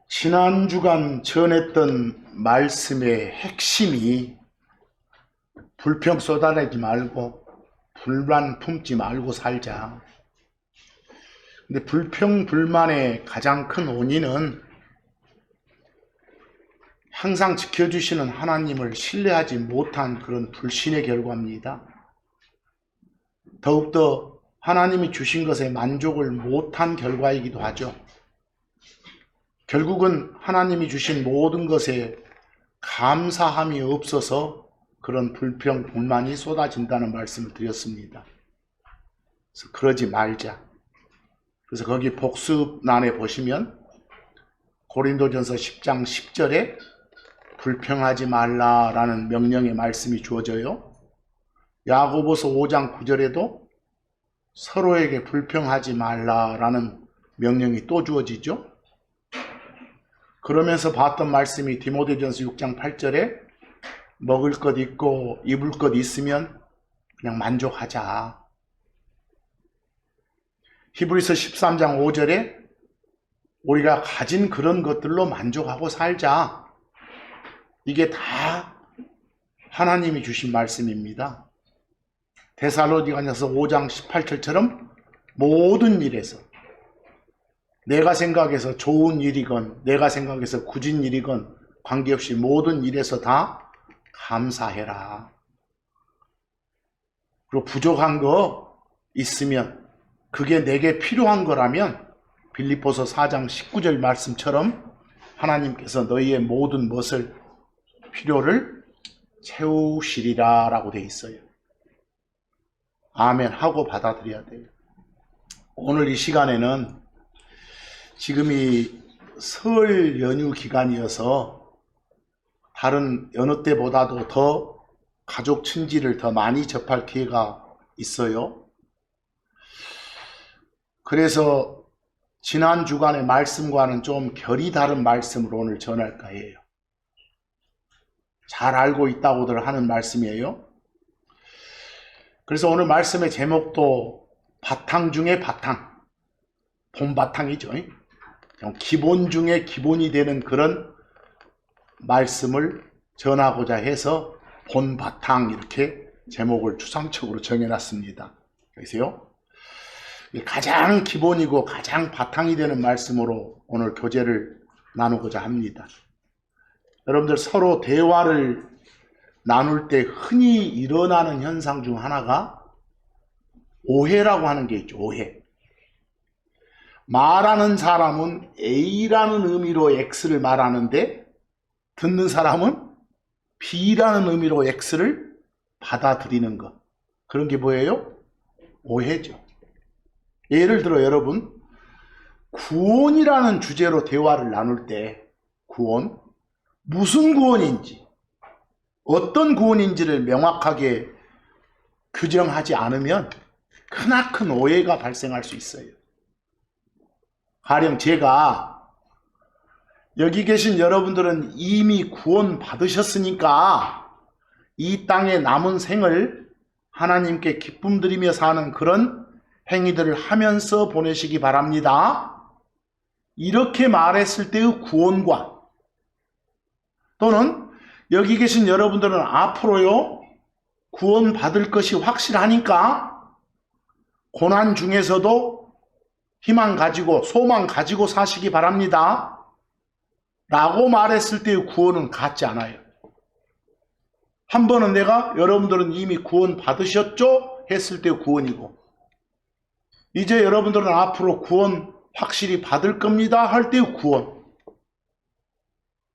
지난 주간 전했던 말씀의 핵심이 불평 쏟아내지 말고 불만 품지 말고 살자. 근데 불평 불만의 가장 큰 원인은 항상 지켜주시는 하나님을 신뢰하지 못한 그런 불신의 결과입니다. 더욱더 하나님이 주신 것에 만족을 못한 결과이기도 하죠. 결국은 하나님이 주신 모든 것에 감사함이 없어서 그런 불평, 불만이 쏟아진다는 말씀을 드렸습니다. 그래서 그러지 말자. 그래서 거기 복습란에 보시면 고린도전서 10장 10절에 불평하지 말라라는 명령의 말씀이 주어져요. 야고보서 5장 9절에도 서로에게 불평하지 말라라는 명령이 또 주어지죠. 그러면서 봤던 말씀이 디모데전서 6장 8절에 먹을 것 있고 입을 것 있으면 그냥 만족하자. 히브리서 13장 5절에 우리가 가진 그런 것들로 만족하고 살자. 이게 다 하나님이 주신 말씀입니다. 데살로니가서 5장 18절처럼 모든 일에서 내가 생각해서 좋은 일이건 내가 생각해서 굳은 일이건 관계없이 모든 일에서 다 감사해라. 그리고 부족한 거 있으면 그게 내게 필요한 거라면 빌립보서 4장 19절 말씀처럼 하나님께서 너희의 모든 것을 필요를 채우시리라 라고 되어 있어요. 아멘 하고 받아들여야 돼요. 오늘 이 시간에는 지금이 설 연휴 기간이어서 다른 여느 때보다도 더 가족 친지를 더 많이 접할 기회가 있어요. 그래서 지난 주간의 말씀과는 좀 결이 다른 말씀을 오늘 전할까 해요. 잘 알고 있다고들 하는 말씀이에요. 그래서 오늘 말씀의 제목도 바탕 중에 바탕, 본바탕이죠. 기본 중에 기본이 되는 그런 말씀을 전하고자 해서 본바탕 이렇게 제목을 추상적으로 정해놨습니다. 그래서요. 가장 기본이고 가장 바탕이 되는 말씀으로 오늘 교제를 나누고자 합니다. 여러분들 서로 대화를 나눌 때 흔히 일어나는 현상 중 하나가 오해라고 하는 게 있죠. 오해. 말하는 사람은 A라는 의미로 X를 말하는데 듣는 사람은 B라는 의미로 X를 받아들이는 것. 그런 게 뭐예요? 오해죠. 예를 들어 여러분, 구원이라는 주제로 대화를 나눌 때 구원, 무슨 구원인지, 어떤 구원인지를 명확하게 규정하지 않으면 크나큰 오해가 발생할 수 있어요. 가령 제가 여기 계신 여러분들은 이미 구원 받으셨으니까 이 땅에 남은 생을 하나님께 기쁨 드리며 사는 그런 행위들을 하면서 보내시기 바랍니다. 이렇게 말했을 때의 구원과 또는 여기 계신 여러분들은 앞으로요 구원 받을 것이 확실하니까 고난 중에서도 희망 가지고 소망 가지고 사시기 바랍니다 라고 말했을 때의 구원은 같지 않아요. 한 번은 내가 여러분들은 이미 구원 받으셨죠? 했을 때의 구원이고 이제 여러분들은 앞으로 구원 확실히 받을 겁니다 할 때의 구원.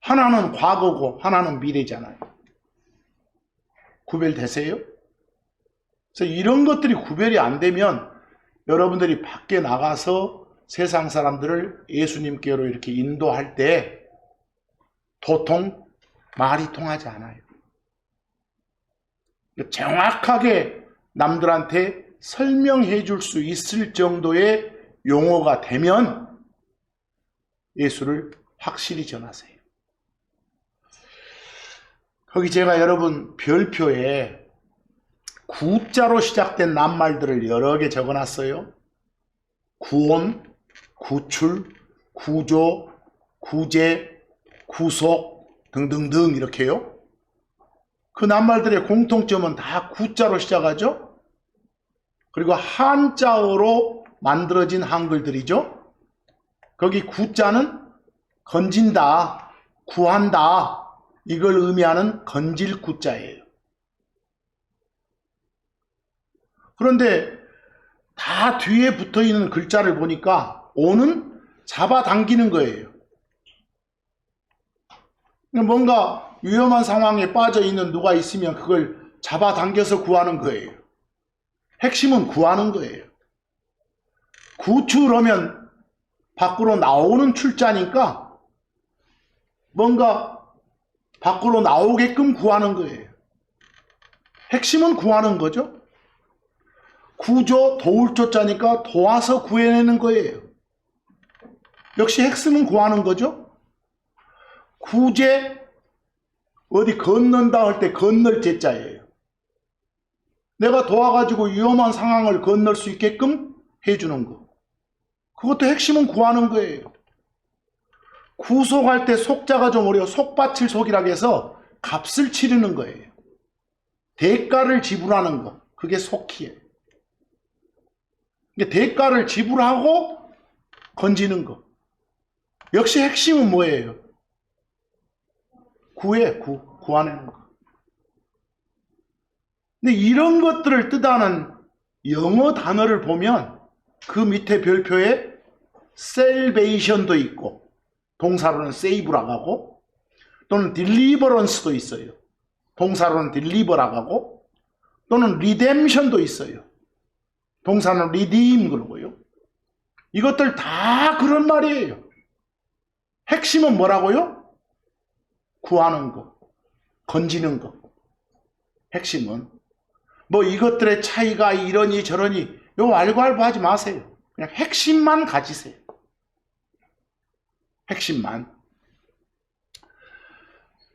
하나는 과거고 하나는 미래잖아요. 구별되세요? 그래서 이런 것들이 구별이 안 되면 여러분들이 밖에 나가서 세상 사람들을 예수님께로 이렇게 인도할 때 도통 말이 통하지 않아요. 정확하게 남들한테 설명해 줄 수 있을 정도의 용어가 되면 예수를 확실히 전하세요. 거기 제가 여러분 별표에 구자로 시작된 낱말들을 여러 개 적어놨어요. 구원, 구출, 구조, 구제, 구속 등등등 이렇게요. 그 낱말들의 공통점은 다 구자로 시작하죠. 그리고 한자어로 만들어진 한글들이죠. 거기 구자는 건진다, 구한다 이걸 의미하는 건질 구자예요. 그런데 다 뒤에 붙어있는 글자를 보니까 오는 잡아당기는 거예요. 뭔가 위험한 상황에 빠져있는 누가 있으면 그걸 잡아당겨서 구하는 거예요. 핵심은 구하는 거예요. 구출하면 밖으로 나오는 출자니까 뭔가 밖으로 나오게끔 구하는 거예요. 핵심은 구하는 거죠. 구조, 도울 조자니까 도와서 구해내는 거예요. 역시 핵심은 구하는 거죠. 구제, 어디 건넌다 할 때 건널 제자예요. 내가 도와가지고 위험한 상황을 건널 수 있게끔 해주는 거. 그것도 핵심은 구하는 거예요. 구속할 때 속자가 좀 어려워. 속바칠 속이라고 해서 값을 치르는 거예요. 대가를 지불하는 거. 그게 속이에요. 대가를 지불하고 건지는 거. 역시 핵심은 뭐예요? 구하는 거. 근데 이런 것들을 뜻하는 영어 단어를 보면 그 밑에 별표에 salvation도 있고, 동사로는 save라고 하고, 또는 deliverance도 있어요. 동사로는 deliver라고 하고, 또는 redemption도 있어요. 동사는 redeem 그러고요. 이것들 다 그런 말이에요. 핵심은 뭐라고요? 구하는 거, 건지는 거. 핵심은 뭐 이것들의 차이가 이러니 저러니 요 알고알고 하지 마세요. 그냥 핵심만 가지세요. 핵심만.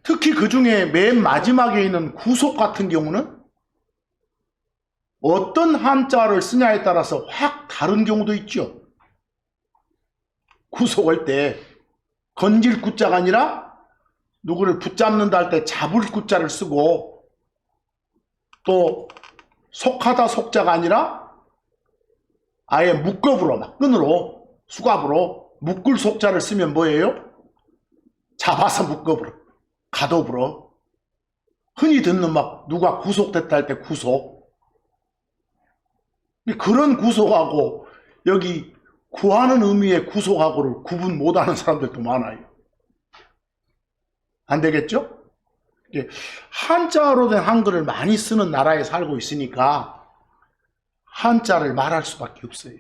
특히 그 중에 맨 마지막에 있는 구속 같은 경우는 어떤 한자를 쓰냐에 따라서 확 다른 경우도 있죠. 구속할 때 건질 구자가 아니라 누구를 붙잡는다 할 때 잡을 구자를 쓰고, 또 속하다 속자가 아니라 아예 묶업으로 막 끈으로 수갑으로 묶을 속자를 쓰면 뭐예요? 잡아서 묶업으로 가독으로. 흔히 듣는 막 누가 구속됐다 할 때 구속. 그런 구속하고 여기 구하는 의미의 구속하고를 구분 못하는 사람들도 많아요. 안 되겠죠? 한자로 된 한글을 많이 쓰는 나라에 살고 있으니까 한자를 말할 수밖에 없어요.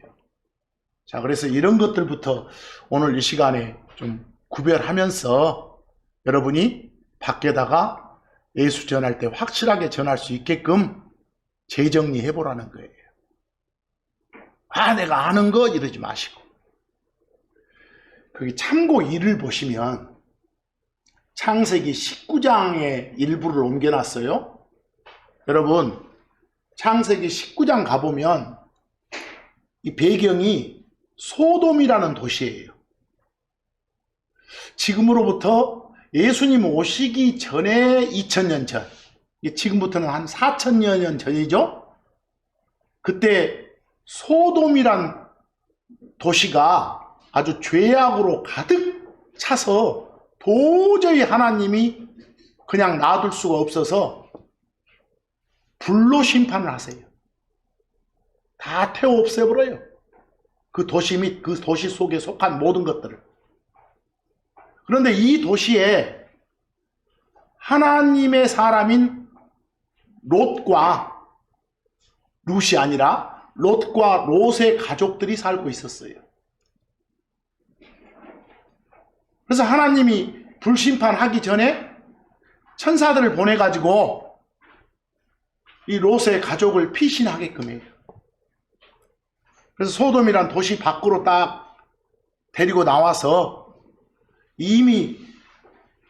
자, 그래서 이런 것들부터 오늘 이 시간에 좀 구별하면서 여러분이 밖에다가 예수 전할 때 확실하게 전할 수 있게끔 재정리해 보라는 거예요. 아, 내가 아는 거 이러지 마시고. 거기 참고 1을 보시면 창세기 19장의 일부를 옮겨놨어요. 여러분, 창세기 19장 가보면 이 배경이 소돔이라는 도시예요. 지금으로부터 예수님 오시기 전에 2000년 전, 지금부터는 한 4000여 년 전이죠. 그때 소돔이란 도시가 아주 죄악으로 가득 차서 도저히 하나님이 그냥 놔둘 수가 없어서 불로 심판을 하세요. 다 태워 없애버려요. 그 도시 및 그 도시 속에 속한 모든 것들을. 그런데 이 도시에 하나님의 사람인 롯과 룻이 아니라 롯과 롯의 가족들이 살고 있었어요. 그래서 하나님이 불심판하기 전에 천사들을 보내가지고 이 롯의 가족을 피신하게끔 해요. 그래서 소돔이란 도시 밖으로 딱 데리고 나와서 이미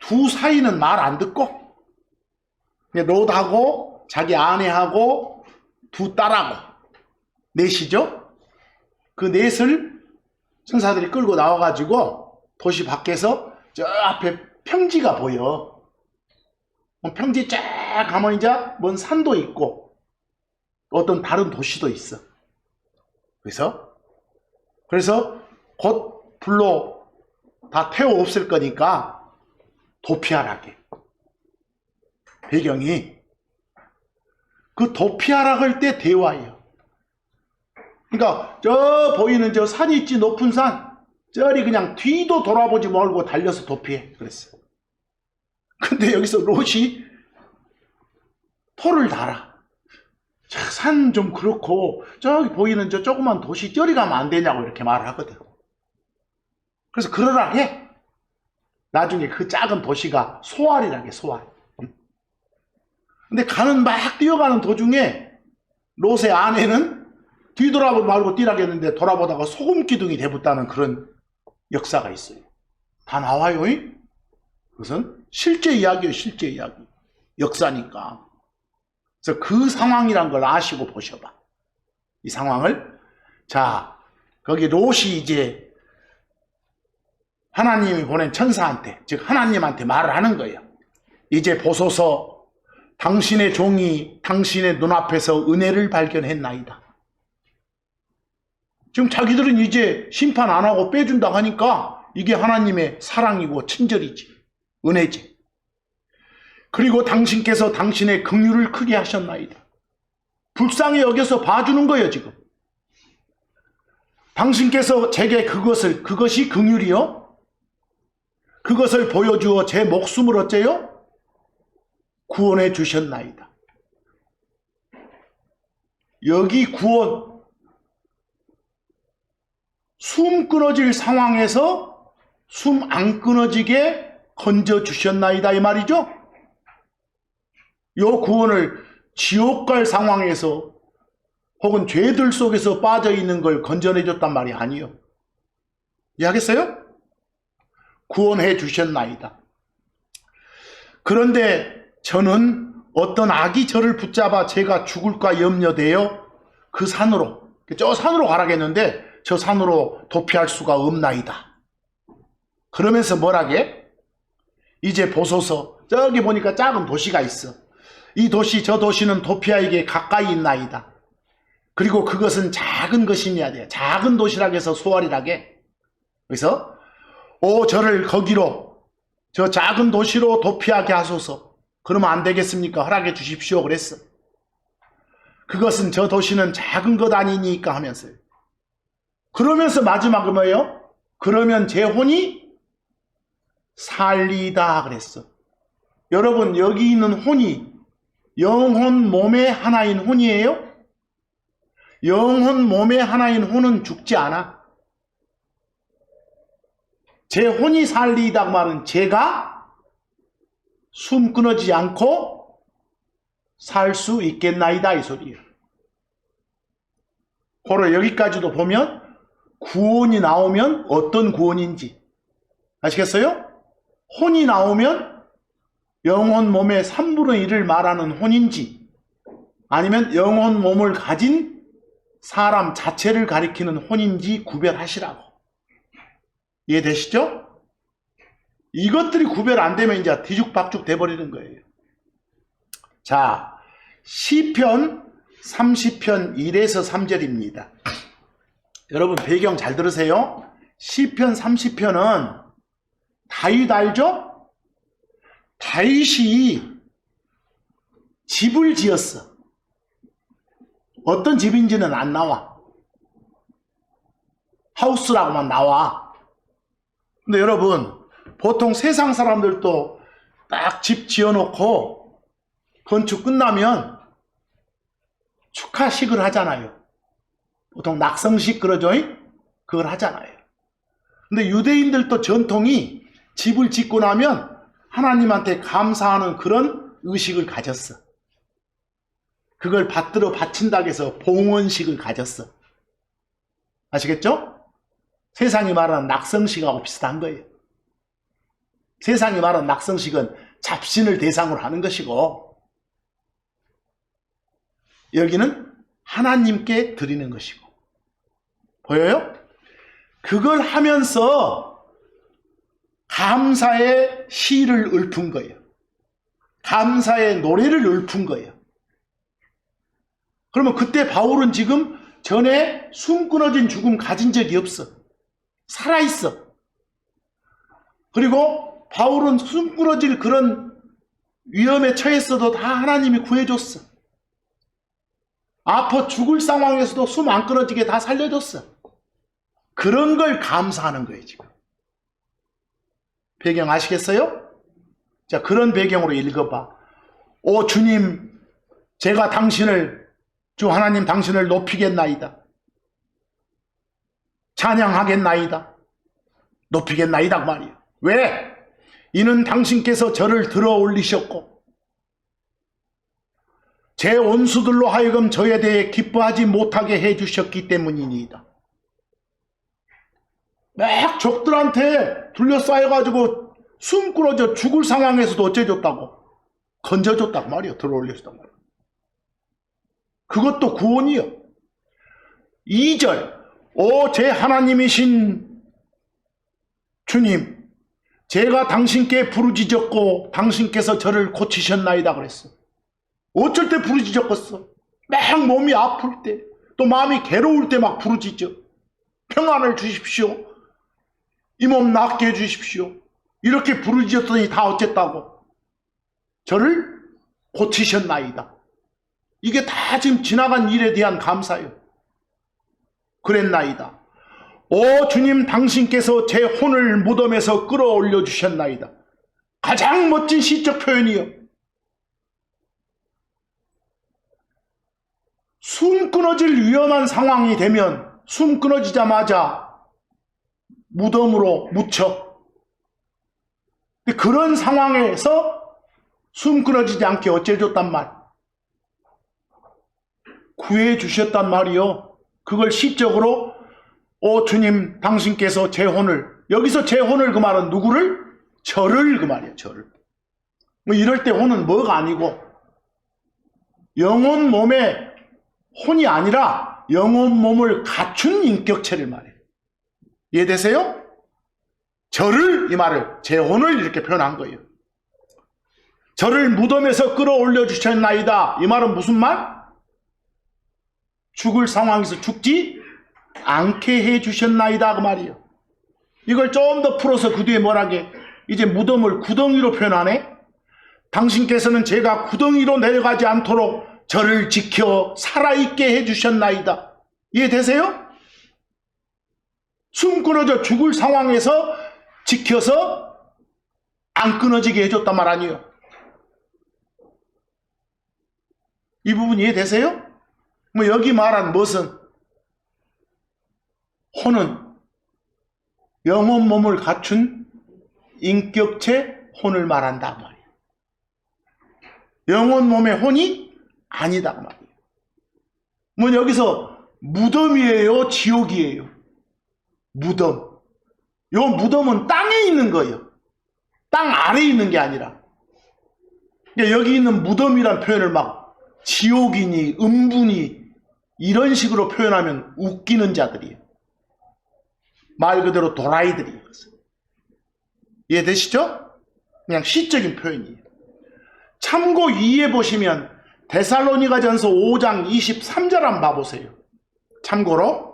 두 사이는 말 안 듣고 롯하고 자기 아내하고 두 딸하고 넷이죠. 그 넷을 천사들이 끌고 나와가지고 도시 밖에서 저 앞에 평지가 보여. 평지 쫙 가면 이제 먼 산도 있고 어떤 다른 도시도 있어. 그래서 곧 불로 다 태워 없을 거니까 도피하라게. 배경이 그 도피하라 때 대화예요. 그러니까 저 보이는 저 산이 있지, 높은 산. 저리 그냥 뒤도 돌아보지 말고 달려서 도피해. 그랬어. 근데 여기서 롯이 포를 달아. 산 좀 그렇고 저기 보이는 저 조그만 도시 저리 가면 안 되냐고 이렇게 말을 하거든. 그래서 그러라 해. 나중에 그 작은 도시가 소알이라게, 소알. 근데 막 뛰어가는 도중에 롯의 아내는 뒤돌아보지 말고 뛰라고 했는데 돌아보다가 소금 기둥이 대붙다는 그런 역사가 있어요. 다 나와요. 그것은 실제 이야기예요. 실제 이야기. 역사니까. 그래서 그 상황이란 걸 아시고 보셔봐. 이 상황을. 자, 거기 롯이 이제 하나님이 보낸 천사한테, 즉 하나님한테 말을 하는 거예요. 이제 보소서, 당신의 종이 당신의 눈앞에서 은혜를 발견했나이다. 지금 자기들은 이제 심판 안 하고 빼준다 하니까 이게 하나님의 사랑이고 친절이지, 은혜지. 그리고 당신께서 당신의 긍휼을 크게 하셨나이다. 불쌍히 여겨서 봐주는 거예요. 지금 당신께서 제게 그것이 긍휼이요, 그것을 보여주어 제 목숨을 어째요? 구원해 주셨나이다. 여기 구원, 숨 끊어질 상황에서 숨 안 끊어지게 건져 주셨나이다 이 말이죠. 요 구원을 지옥 갈 상황에서 혹은 죄들 속에서 빠져 있는 걸 건져내 줬단 말이 아니에요. 이해하겠어요? 구원해 주셨나이다. 그런데 저는 어떤 악이 저를 붙잡아 제가 죽을까 염려되어 그 산으로, 저 산으로 가라겠는데 저 산으로 도피할 수가 없나이다. 그러면서 뭐라게? 이제 보소서, 저기 보니까 작은 도시가 있어. 이 도시, 저 도시는 도피하에게 가까이 있나이다. 그리고 그것은 작은 것이어야 돼. 작은 도시라고 해서 소알이라게. 그래서 저를 거기로, 저 작은 도시로 도피하게 하소서. 그러면 안 되겠습니까? 허락해 주십시오. 그랬어. 그것은, 저 도시는 작은 것 아니니까 하면서요. 그러면서 마지막은 뭐예요? 그러면 제 혼이 살리다 그랬어. 여러분, 여기 있는 혼이 영혼 몸의 하나인 혼이에요? 영혼 몸의 하나인 혼은 죽지 않아. 제 혼이 살리다 그 말은 제가 숨 끊어지지 않고 살 수 있겠나이다 이 소리예요. 바로 여기까지도 보면 구원이 나오면 어떤 구원인지 아시겠어요? 혼이 나오면 영혼 몸의 3분의 1을 말하는 혼인지 아니면 영혼 몸을 가진 사람 자체를 가리키는 혼인지 구별하시라고. 이해되시죠? 이것들이 구별 안 되면 이제 뒤죽박죽 돼버리는 거예요. 자, 시편 30편 1에서 3절입니다. 여러분 배경 잘 들으세요. 시편 30편은 다윗 알죠? 다윗이 집을 지었어. 어떤 집인지는 안 나와. 하우스라고만 나와. 근데 여러분, 보통 세상 사람들도 딱 집 지어놓고 건축 끝나면 축하식을 하잖아요. 보통 낙성식 그러죠? 그걸 하잖아요. 근데 유대인들도 전통이 집을 짓고 나면 하나님한테 감사하는 그런 의식을 가졌어. 그걸 받들어 바친다고 해서 봉헌식을 가졌어. 아시겠죠? 세상이 말하는 낙성식하고 비슷한 거예요. 세상이 말하는 낙성식은 잡신을 대상으로 하는 것이고 여기는 하나님께 드리는 것이고. 보여요? 그걸 하면서 감사의 시를 읊은 거예요. 감사의 노래를 읊은 거예요. 그러면 그때 바울은 지금 전에 숨 끊어진 죽음 가진 적이 없어. 살아있어. 그리고 바울은 숨 끊어질 그런 위험에 처했어도 다 하나님이 구해줬어. 아파 죽을 상황에서도 숨 안 끊어지게 다 살려줬어. 그런 걸 감사하는 거예요, 지금. 배경 아시겠어요? 자, 그런 배경으로 읽어봐. 오 주님, 제가 주 하나님 당신을 높이겠나이다. 찬양하겠나이다. 높이겠나이다 그 말이에요. 왜? 이는 당신께서 저를 들어 올리셨고 제 원수들로 하여금 저에 대해 기뻐하지 못하게 해주셨기 때문이니이다. 막 적들한테 둘러싸여가지고 숨 끊어져 죽을 상황에서도 어째줬다고? 건져줬다고 말이에요. 들어 올렸단 말이에요. 그것도 구원이요. 2절, 오 제 하나님이신 주님, 제가 당신께 부르짖었고 당신께서 저를 고치셨나이다 그랬어. 어쩔 때 부르짖었겠어? 막 몸이 아플 때, 또 마음이 괴로울 때 막 부르짖어. 평안을 주십시오. 이 몸 낫게 해주십시오. 이렇게 부르짖었더니 다 어쨌다고? 저를 고치셨나이다. 이게 다 지금 지나간 일에 대한 감사예요. 그랬나이다. 오 주님, 당신께서 제 혼을 무덤에서 끌어올려 주셨나이다. 가장 멋진 시적 표현이요. 숨 끊어질 위험한 상황이 되면 숨 끊어지자마자 무덤으로 묻혀. 그런 상황에서 숨 끊어지지 않게 어째줬단 말? 구해주셨단 말이요. 그걸 시적으로 오 주님, 당신께서 제 혼을, 여기서 제 혼을 그 말은 누구를? 저를 그 말이에요. 저를. 뭐 이럴 때 혼은 뭐가 아니고 영혼 몸에 혼이 아니라 영혼 몸을 갖춘 인격체를 말해요. 이해되세요? 저를, 이 말을, 제 혼을 이렇게 표현한 거예요. 저를 무덤에서 끌어올려 주셨나이다. 이 말은 무슨 말? 죽을 상황에서 죽지 않게 해 주셨나이다 그 말이에요. 이걸 좀 더 풀어서 그 뒤에 뭐라게? 이제 무덤을 구덩이로 표현하네. 당신께서는 제가 구덩이로 내려가지 않도록 저를 지켜 살아있게 해 주셨나이다. 이해되세요? 숨 끊어져 죽을 상황에서 지켜서 안 끊어지게 해줬단 말 아니에요. 이 부분 이해되세요? 뭐 여기 말한 것은 혼은 영혼 몸을 갖춘 인격체 혼을 말한다 말이에요. 영혼 몸의 혼이 아니다 말이에요. 뭐 여기서 무덤이에요, 지옥이에요? 무덤. 요 무덤은 땅에 있는 거예요. 땅 아래에 있는 게 아니라. 그러니까 여기 있는 무덤이란 표현을 막 지옥이니 음부니 이런 식으로 표현하면 웃기는 자들이에요. 말 그대로 도라이들이에요. 이해되시죠? 그냥 시적인 표현이에요. 참고 2에 보시면 데살로니가전서 5장 23절 한번 봐보세요. 참고로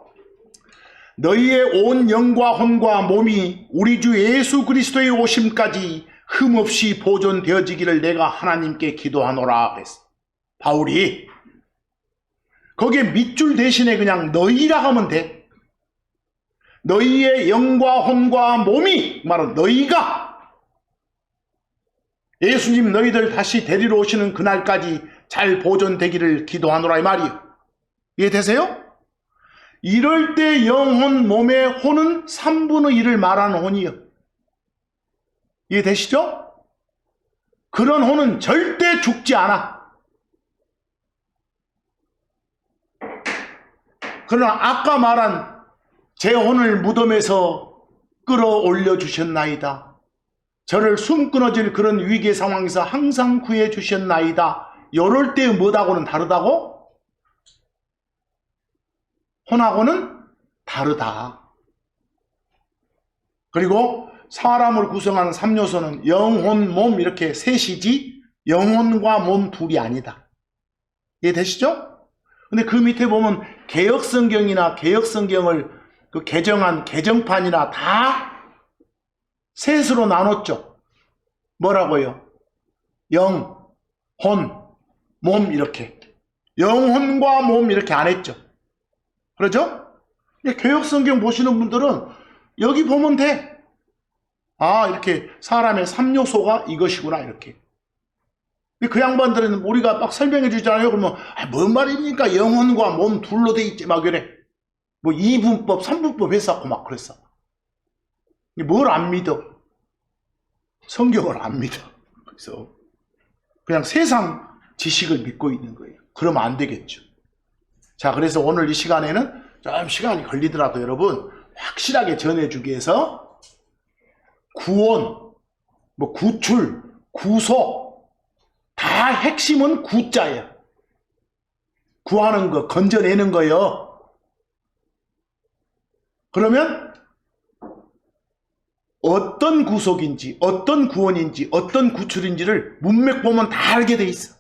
너희의 온 영과 혼과 몸이 우리 주 예수 그리스도의 오심까지 흠없이 보존되어지기를 내가 하나님께 기도하노라 그랬어. 바울이 거기에 밑줄 대신에 그냥 너희라 하면 돼. 너희의 영과 혼과 몸이, 말은 너희가 예수님 너희들 다시 데리러 오시는 그날까지 잘 보존되기를 기도하노라 이 말이에요. 이해되세요? 이럴 때 영혼, 몸의 혼은 3분의 1을 말하는 혼이에요. 이해되시죠? 그런 혼은 절대 죽지 않아. 그러나 아까 말한 제 혼을 무덤에서 끌어올려 주셨나이다. 저를 숨 끊어질 그런 위기의 상황에서 항상 구해 주셨나이다. 이럴 때 뭐하고는 다르다고? 혼하고는 다르다. 그리고 사람을 구성하는 3요소는 영혼, 몸 이렇게 셋이지 영혼과 몸 둘이 아니다. 이해되시죠? 근데 그 밑에 보면 개역성경이나 개역성경을 그 개정한 개정판이나 다 셋으로 나눴죠. 뭐라고요? 영, 혼, 몸 이렇게. 영혼과 몸 이렇게 안 했죠. 그렇죠? 개역성경 보시는 분들은 여기 보면 돼. 아, 이렇게 사람의 3요소가 이것이구나 이렇게. 그 양반들은 우리가 막 설명해 주잖아요. 그러면 뭔 말입니까? 영혼과 몸 둘로 돼 있지 막 이래. 뭐 2분법, 3분법 했었고 막 그랬어. 뭘 안 믿어? 성경을 안 믿어. 그래서 그냥 세상 지식을 믿고 있는 거예요. 그러면 안 되겠죠. 자, 그래서 오늘 이 시간에는 좀 시간이 걸리더라도 여러분 확실하게 전해주기 위해서 구원, 뭐 구출, 구속 다 핵심은 구자예요. 구하는 거, 건져내는 거요. 그러면 어떤 구속인지, 어떤 구원인지, 어떤 구출인지를 문맥 보면 다 알게 돼 있어.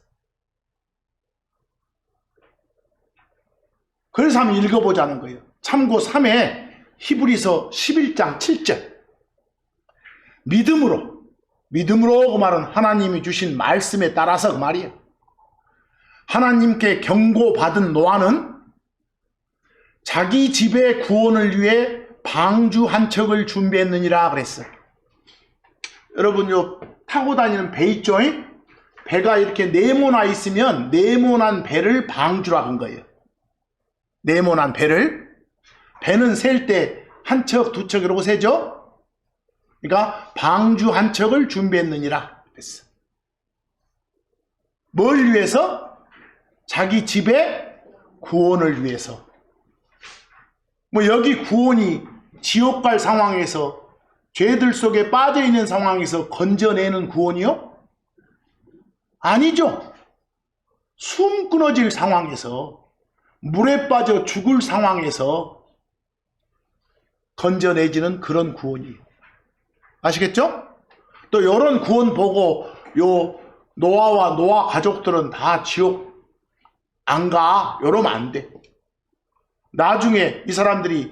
그래서 한번 읽어보자는 거예요. 참고 3회 히브리서 11장 7절. 믿음으로 그 말은 하나님이 주신 말씀에 따라서 그 말이에요. 하나님께 경고받은 노아는 자기 집의 구원을 위해 방주 한 척을 준비했느니라 그랬어요. 여러분 요 타고 다니는 배 있죠? 배가 이렇게 네모나 있으면 네모난 배를 방주라 한 거예요. 네모난 배를. 배는 셀 때 한 척, 두 척 이러고 세죠? 그러니까 방주 한 척을 준비했느니라 그랬어. 뭘 위해서? 자기 집의 구원을 위해서. 뭐 여기 구원이 지옥 갈 상황에서 죄들 속에 빠져 있는 상황에서 건져내는 구원이요? 아니죠. 숨 끊어질 상황에서 물에 빠져 죽을 상황에서 건져내지는 그런 구원이에요. 아시겠죠? 또 이런 구원 보고 요 노아와 노아 가족들은 다 지옥 안 가. 이러면 안 돼. 나중에 이 사람들이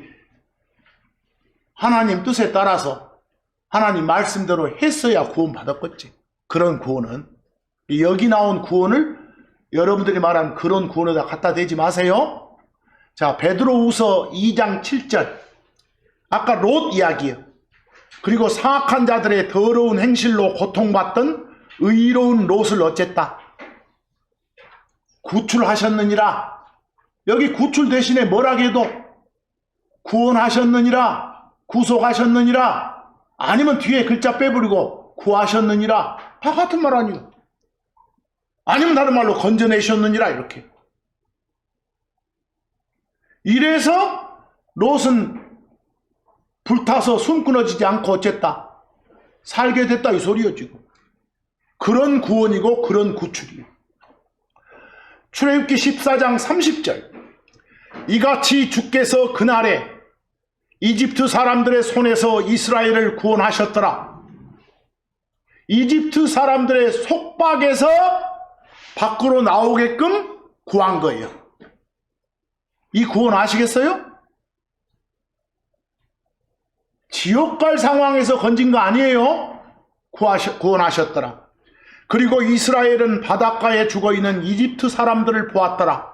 하나님 뜻에 따라서 하나님 말씀대로 했어야 구원 받았겠지. 그런 구원은 여기 나온 구원을 여러분들이 말한 그런 구원에다 갖다 대지 마세요. 자, 베드로후서 2장 7절. 아까 롯 이야기예요. 그리고 사악한 자들의 더러운 행실로 고통받던 의로운 롯을 어쨌다. 구출하셨느니라. 여기 구출 대신에 뭐라고 해도 구원하셨느니라, 구속하셨느니라, 아니면 뒤에 글자 빼버리고 구하셨느니라. 다 같은 말 아니에요. 아니면 다른 말로 건져내셨느니라 이렇게. 이래서 롯은 불타서 숨 끊어지지 않고 어쨌다. 살게 됐다 이 소리요 지금. 그런 구원이고 그런 구출이에요. 출애굽기 14장 30절. 이같이 주께서 그날에 이집트 사람들의 손에서 이스라엘을 구원하셨더라. 이집트 사람들의 속박에서 밖으로 나오게끔 구한 거예요. 이 구원 아시겠어요? 지옥 갈 상황에서 건진 거 아니에요. 구원하셨더라. 그리고 이스라엘은 바닷가에 죽어있는 이집트 사람들을 보았더라.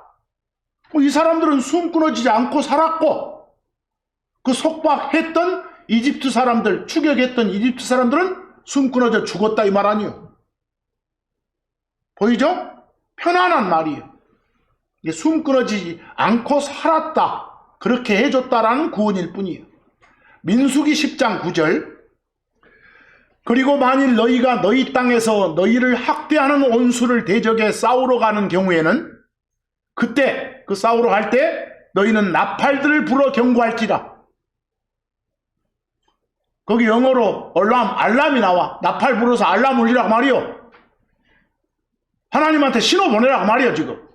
이 사람들은 숨 끊어지지 않고 살았고 그 속박했던 이집트 사람들, 추격했던 이집트 사람들은 숨 끊어져 죽었다 이 말 아니에요. 보이죠? 편안한 말이에요. 숨 끊어지지 않고 살았다. 그렇게 해줬다라는 구원일 뿐이에요. 민수기 10장 9절. 그리고 만일 너희가 너희 땅에서 너희를 학대하는 원수를 대적해 싸우러 가는 경우에는 그때 그 싸우러 갈 때 너희는 나팔들을 불어 경고할지라. 거기 영어로 알람이 나와. 나팔 불어서 알람 울리라고 말이요. 하나님한테 신호 보내라고 말이요 지금.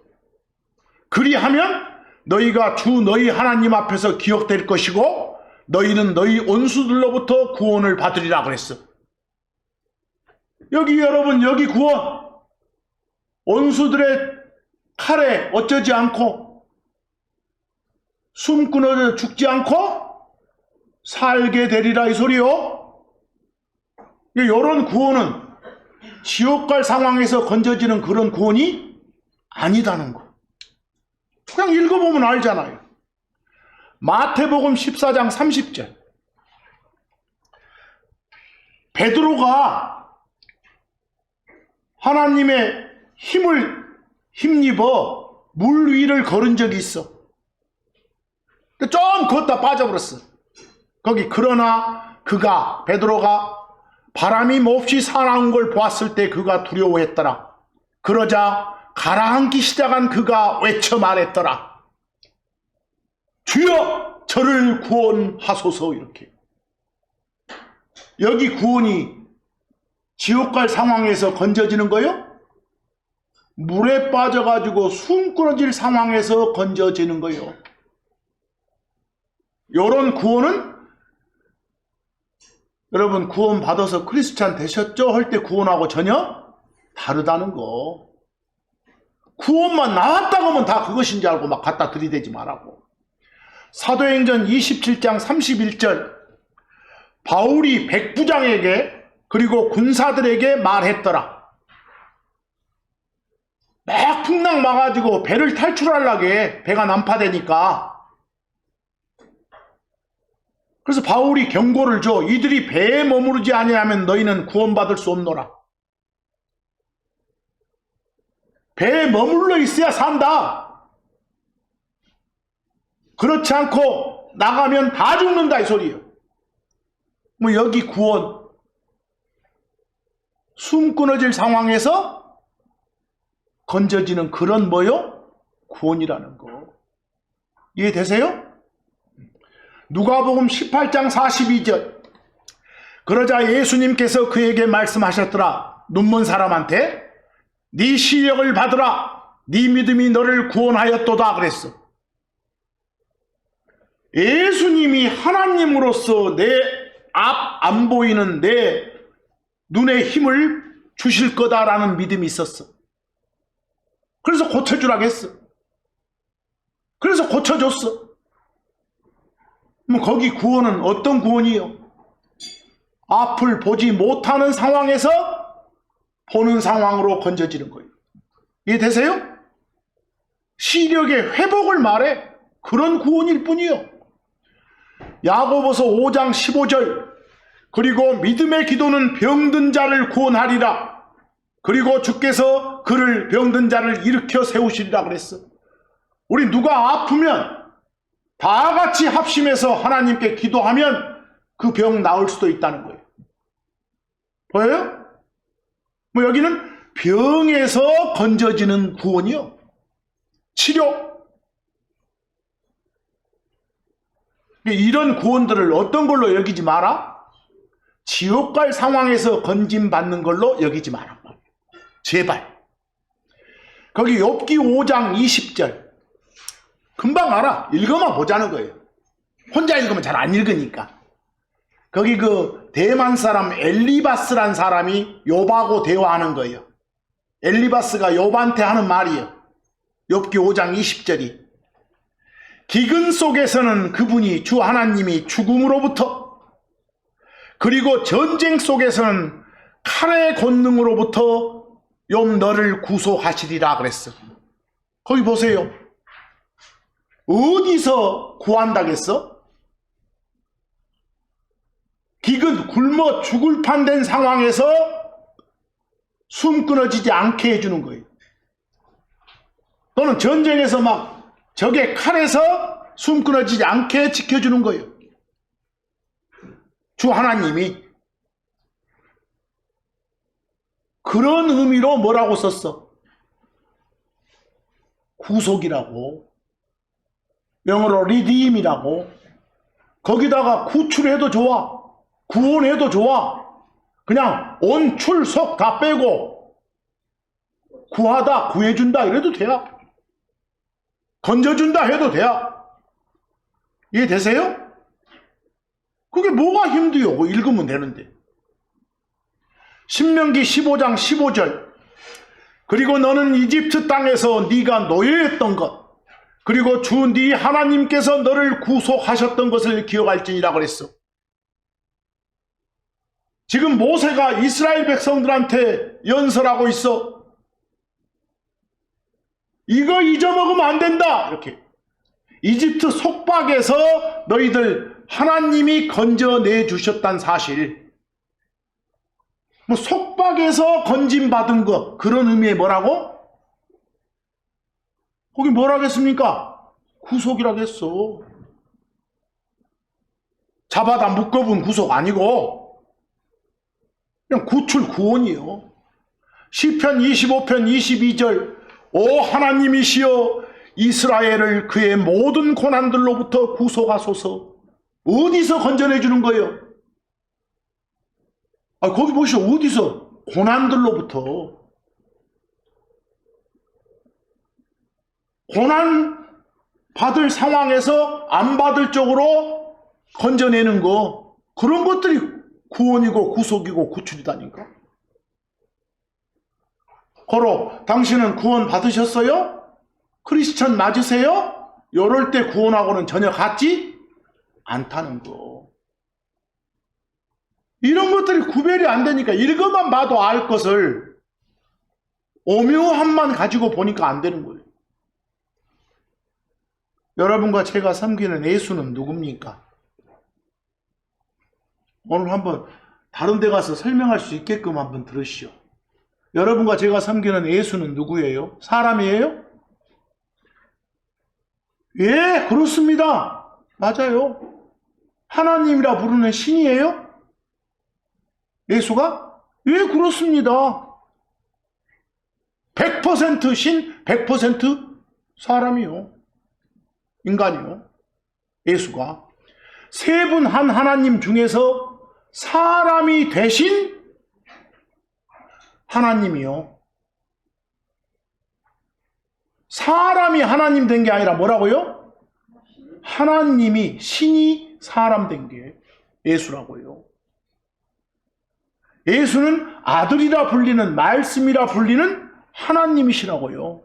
그리하면 너희가 주 너희 하나님 앞에서 기억될 것이고 너희는 너희 원수들로부터 구원을 받으리라 그랬어. 여기 여러분, 여기 구원, 원수들의 칼에 어쩌지 않고 숨 끊어져 죽지 않고 살게 되리라 이 소리요. 이런 구원은 지옥 갈 상황에서 건져지는 그런 구원이 아니다는 거. 그냥 읽어보면 알잖아요. 마태복음 14장 30절. 베드로가 하나님의 힘을 힘입어 물 위를 걸은 적이 있어. 좀 걷다 빠져버렸어. 거기 그러나 베드로가 바람이 몹시 사나운 걸 보았을 때 그가 두려워했더라. 그러자 가라앉기 시작한 그가 외쳐 말했더라. 주여 저를 구원하소서. 이렇게. 여기 구원이 지옥 갈 상황에서 건져지는 거요? 물에 빠져가지고 숨 끊어질 상황에서 건져지는 거요. 요런 구원은 여러분 구원 받아서 크리스찬 되셨죠? 할 때 구원하고 전혀 다르다는 거. 구원만 나왔다고 하면 다 그것인 줄 알고 막 갖다 들이대지 말라고. 사도행전 27장 31절. 바울이 백부장에게 그리고 군사들에게 말했더라. 막 풍랑 막아가지고 배를 탈출하려게, 배가 난파되니까. 그래서 바울이 경고를 줘. 이들이 배에 머무르지 아니하면 너희는 구원받을 수 없노라. 배에 머물러 있어야 산다. 그렇지 않고 나가면 다 죽는다 이 소리예요. 뭐 여기 구원, 숨 끊어질 상황에서 건져지는 그런 뭐요? 구원이라는 거. 이해되세요? 누가복음 18장 42절. 그러자 예수님께서 그에게 말씀하셨더라. 눈먼 사람한테 네 시력을 받으라. 네 믿음이 너를 구원하였도다 그랬어. 예수님이 하나님으로서 내 앞 안 보이는 내 눈에 힘을 주실 거다라는 믿음이 있었어. 그래서 고쳐주라고 했어. 그래서 고쳐줬어. 그럼 거기 구원은 어떤 구원이요? 앞을 보지 못하는 상황에서 보는 상황으로 건져지는 거예요. 이해되세요? 시력의 회복을 말해. 그런 구원일 뿐이요. 야고보서 5장 15절. 그리고 믿음의 기도는 병든 자를 구원하리라. 그리고 주께서 그를 병든 자를 일으켜 세우시리라 그랬어. 우리 누가 아프면 다 같이 합심해서 하나님께 기도하면 그 병 나을 수도 있다는 거예요. 보여요? 뭐 여기는 병에서 건져지는 구원이요. 치료. 이런 구원들을 어떤 걸로 여기지 마라? 지옥 갈 상황에서 건짐받는 걸로 여기지 마라. 제발. 거기 욥기 5장 20절. 금방 알아. 읽어만 보자는 거예요. 혼자 읽으면 잘 안 읽으니까. 거기 그 대만 사람 엘리바스란 사람이 욥하고 대화하는 거예요. 엘리바스가 욥한테 하는 말이에요. 욥기 5장 20절이. 기근 속에서는 그분이 주 하나님이 죽음으로부터, 그리고 전쟁 속에서는 칼의 권능으로부터 욥 너를 구속하시리라 그랬어. 거기 보세요. 어디서 구한다겠어? 기근, 굶어 죽을 판된 상황에서 숨 끊어지지 않게 해주는 거예요. 또는 전쟁에서 막 적의 칼에서 숨 끊어지지 않게 지켜주는 거예요. 주 하나님이. 그런 의미로 뭐라고 썼어? 구속이라고. 영어로 redeem이라고. 거기다가 구출해도 좋아. 구원해도 좋아. 그냥 온, 출, 속 다 빼고 구하다, 구해준다 이래도 돼요. 건져준다 해도 돼요. 이해되세요? 그게 뭐가 힘들요? 그거 읽으면 되는데. 신명기 15장 15절. 그리고 너는 이집트 땅에서 네가 노예했던 것, 그리고 주 네 하나님께서 너를 구속하셨던 것을 기억할지니라 그랬어. 지금 모세가 이스라엘 백성들한테 연설하고 있어. 이거 잊어먹으면 안 된다. 이렇게. 이집트 속박에서 너희들 하나님이 건져내 주셨다는 사실. 뭐 속박에서 건짐받은 것, 그런 의미의 뭐라고? 거기 뭐라겠습니까? 구속이라겠어. 잡아다 묶어본 구속 아니고 그냥 구출 구원이요. 시편 25편 22절. 오 하나님이시여 이스라엘을 그의 모든 고난들로부터 구속하소서. 어디서 건져내 주는 거예요? 거기 보시오. 어디서? 고난들로부터. 고난 받을 상황에서 안 받을 쪽으로 건져내는 거, 그런 것들이 구원이고 구속이고 구출이다니까. 거로 당신은 구원 받으셨어요? 크리스천 맞으세요? 이럴 때 구원하고는 전혀 같지 않다는 거. 이런 것들이 구별이 안 되니까 읽어만 봐도 알 것을 오묘함만 가지고 보니까 안 되는 거예요. 여러분과 제가 섬기는 예수는 누굽니까? 오늘 한번 다른 데 가서 설명할 수 있게끔 한번 들으시오. 여러분과 제가 섬기는 예수는 누구예요? 사람이에요? 예, 그렇습니다. 맞아요. 하나님이라 부르는 신이에요? 예수가? 예, 그렇습니다. 100% 신, 100% 사람이요. 인간이요. 예수가. 세 분 한 하나님 중에서 사람이 되신 하나님이요. 사람이 하나님 된 게 아니라 뭐라고요? 하나님이, 신이 사람 된 게 예수라고요. 예수는 아들이라 불리는, 말씀이라 불리는 하나님이시라고요.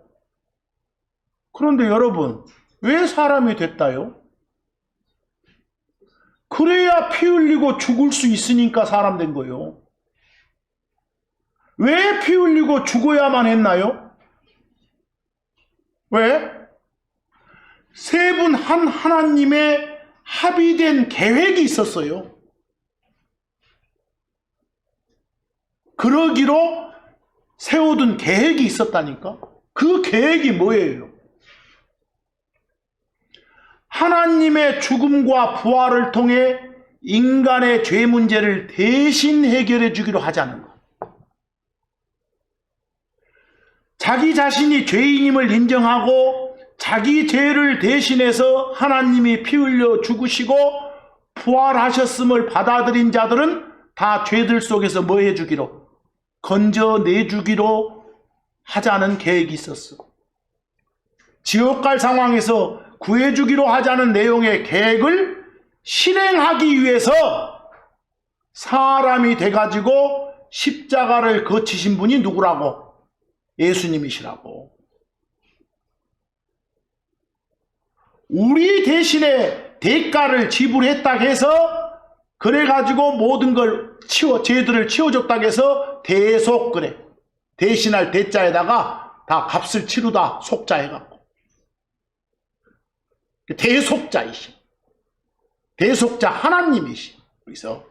그런데 여러분, 왜 사람이 됐다요? 그래야 피 흘리고 죽을 수 있으니까 사람 된 거예요. 왜 피 흘리고 죽어야만 했나요? 왜? 세 분 한 하나님의 합의된 계획이 있었어요. 그러기로 세워둔 계획이 있었다니까. 그 계획이 뭐예요? 하나님의 죽음과 부활을 통해 인간의 죄 문제를 대신 해결해 주기로 하자는 것. 자기 자신이 죄인임을 인정하고 자기 죄를 대신해서 하나님이 피 흘려 죽으시고 부활하셨음을 받아들인 자들은 다 죄들 속에서 뭐 해주기로? 건져내주기로 하자는 계획이 있었어. 지옥 갈 상황에서 구해주기로 하자는 내용의 계획을 실행하기 위해서 사람이 돼가지고 십자가를 거치신 분이 누구라고? 예수님이시라고. 우리 대신에 대가를 지불했다 해서 그래가지고 모든 걸 죄들을 치워줬다 해서 대속그래. 대신할 대자에다가 다 값을 치르다 속자 해갖고. 대속자이시. 대속자 하나님이시. 그래서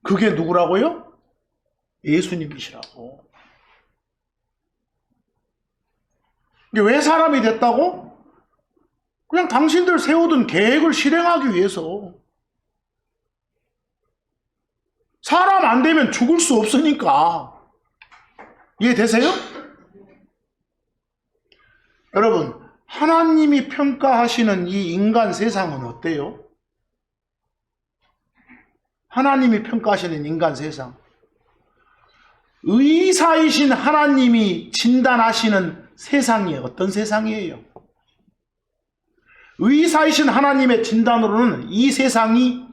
그게 누구라고요? 예수님이시라고. 이게 왜 사람이 됐다고? 그냥 당신들 세우던 계획을 실행하기 위해서. 사람 안 되면 죽을 수 없으니까. 이해되세요? 여러분, 하나님이 평가하시는 이 인간 세상은 어때요? 하나님이 평가하시는 인간 세상. 의사이신 하나님이 진단하시는 세상이 어떤 세상이에요? 의사이신 하나님의 진단으로는 이 세상이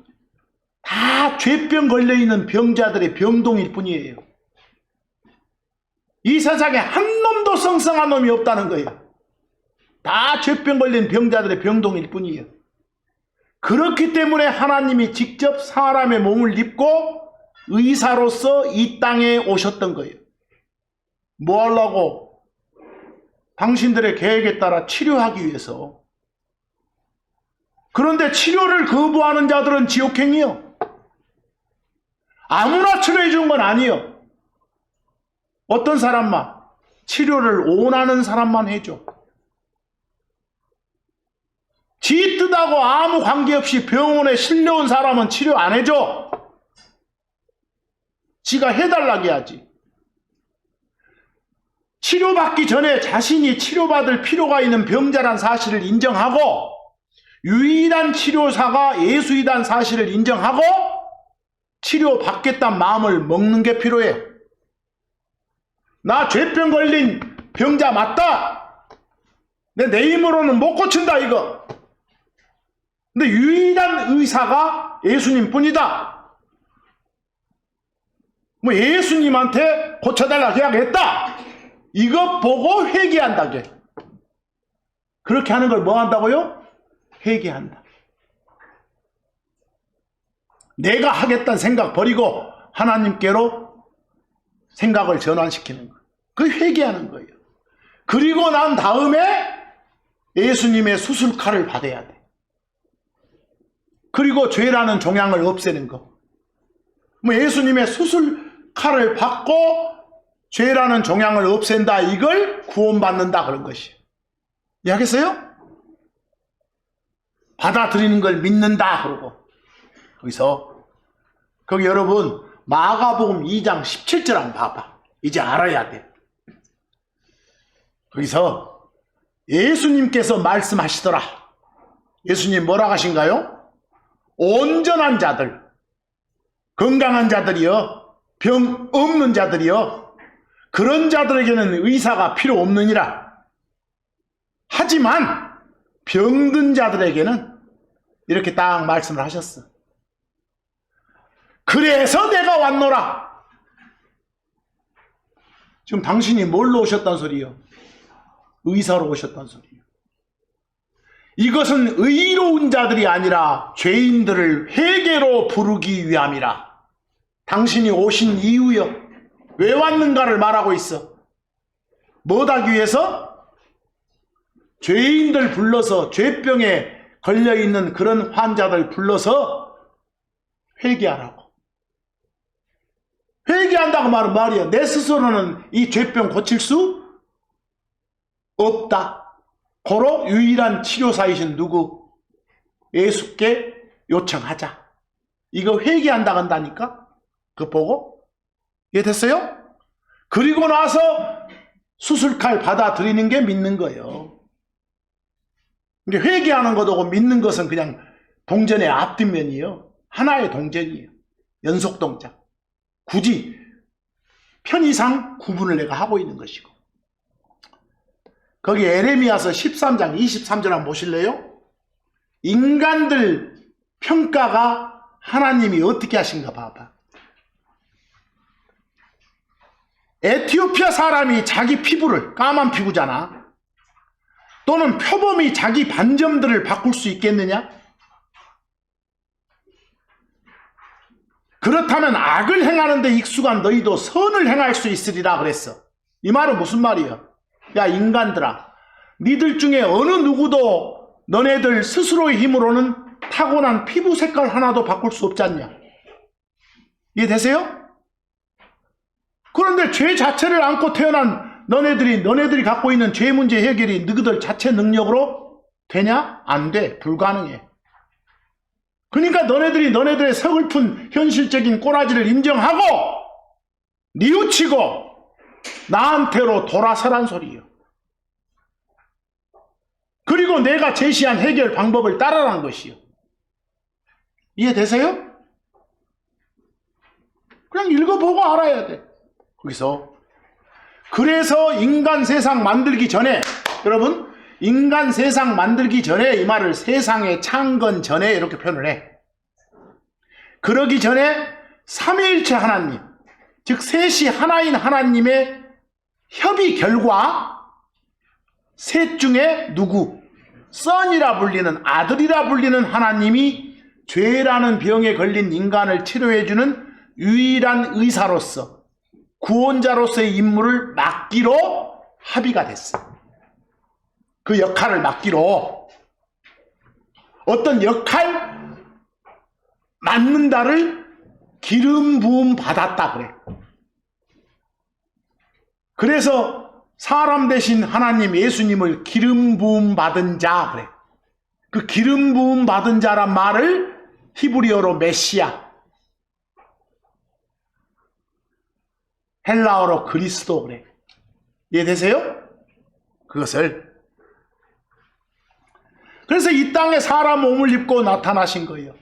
다 죄병 걸려있는 병자들의 병동일 뿐이에요. 이 세상에 한 놈도 성성한 놈이 없다는 거예요. 다 죄병 걸린 병자들의 병동일 뿐이에요. 그렇기 때문에 하나님이 직접 사람의 몸을 입고 의사로서 이 땅에 오셨던 거예요. 뭐 하려고? 당신들의 계획에 따라 치료하기 위해서. 그런데 치료를 거부하는 자들은 지옥행이요. 아무나 치료해 준 건 아니에요. 어떤 사람만, 치료를 원하는 사람만 해줘. 지 뜻하고 아무 관계없이 병원에 실려온 사람은 치료 안 해줘. 지가 해달라고 해야지. 치료받기 전에 자신이 치료받을 필요가 있는 병자란 사실을 인정하고 유일한 치료사가 예수이란 사실을 인정하고 치료받겠다는 마음을 먹는 게 필요해. 나 죄병 걸린 병자 맞다. 내 힘으로는 못 고친다 이거. 근데 유일한 의사가 예수님 뿐이다. 뭐 예수님한테 고쳐달라고 해야겠다. 이거 보고 회개한다게. 그렇게 하는 걸 뭐 한다고요? 회개한다. 내가 하겠다는 생각 버리고 하나님께로 생각을 전환시키는 거예요. 그 회개하는 거예요. 그리고 난 다음에 예수님의 수술칼을 받아야 돼. 그리고 죄라는 종양을 없애는 거. 뭐 예수님의 수술칼을 받고 죄라는 종양을 없앤다. 이걸 구원받는다 그런 것이에요. 이해하겠어요? 받아들이는 걸 믿는다 그러고. 거기 여러분 마가복음 2장 17절 한번 봐봐. 이제 알아야 돼. 거기서 예수님께서 말씀하시더라. 예수님 뭐라고 하신가요? 온전한 자들, 건강한 자들이요, 병 없는 자들이요, 그런 자들에게는 의사가 필요 없느니라. 하지만 병든 자들에게는 이렇게 딱 말씀을 하셨어. 그래서 내가 왔노라. 지금 당신이 뭘로 오셨단 소리요? 의사로 오셨단 소리요. 이것은 의로운 자들이 아니라 죄인들을 회개로 부르기 위함이라. 당신이 오신 이유요. 왜 왔는가를 말하고 있어. 뭐하기 위해서? 죄인들 불러서, 죄병에 걸려있는 그런 환자들 불러서 회개하라고. 회개한다고 말은 말이야. 내 스스로는 이 죄병 고칠 수 없다. 고로 유일한 치료사이신 누구? 예수께 요청하자. 이거 회개한다고 한다니까? 그거 보고? 이해됐어요? 그리고 나서 수술칼 받아들이는 게 믿는 거예요. 회개하는 것하고 믿는 것은 그냥 동전의 앞뒷면이에요. 하나의 동전이에요. 연속동작. 굳이 편의상 구분을 내가 하고 있는 것이고. 거기 에레미야서 13장 23절 한번 보실래요? 인간들 평가가 하나님이 어떻게 하신가 봐봐. 에티오피아 사람이 자기 피부를, 까만 피부잖아, 또는 표범이 자기 반점들을 바꿀 수 있겠느냐? 그렇다면 악을 행하는 데 익숙한 너희도 선을 행할 수 있으리라 그랬어. 이 말은 무슨 말이야? 야 인간들아, 니들 중에 어느 누구도 너네들 스스로의 힘으로는 타고난 피부 색깔 하나도 바꿀 수 없지 않냐? 이해되세요? 그런데 죄 자체를 안고 태어난 너네들이 갖고 있는 죄 문제 해결이 너희들 자체 능력으로 되냐? 안 돼. 불가능해. 그러니까 너네들이 너네들의 서글픈 현실적인 꼬라지를 인정하고 뉘우치고 나한테로 돌아서란 소리예요. 그리고 내가 제시한 해결 방법을 따라란 것이요. 이해되세요? 그냥 읽어보고 알아야 돼. 거기서 그래서 인간 세상 만들기 전에 여러분 인간 세상 만들기 전에, 이 말을 세상의 창건 전에 이렇게 표현을 해. 그러기 전에 삼위일체 하나님, 즉 셋이 하나인 하나님의 협의 결과 셋 중에 누구? 선이라 불리는, 아들이라 불리는 하나님이 죄라는 병에 걸린 인간을 치료해주는 유일한 의사로서, 구원자로서의 임무를 맡기로 합의가 됐어. 그 역할을 맡기로 어떤 역할 맡는다를 기름 부음 받았다 그래. 그래서 사람 대신 하나님 예수님을 기름 부음 받은 자 그래. 그 기름 부음 받은 자란 말을 히브리어로 메시아, 헬라어로 그리스도 그래. 이해되세요? 그것을. 그래서 이 땅에 사람 몸을 입고 나타나신 거예요.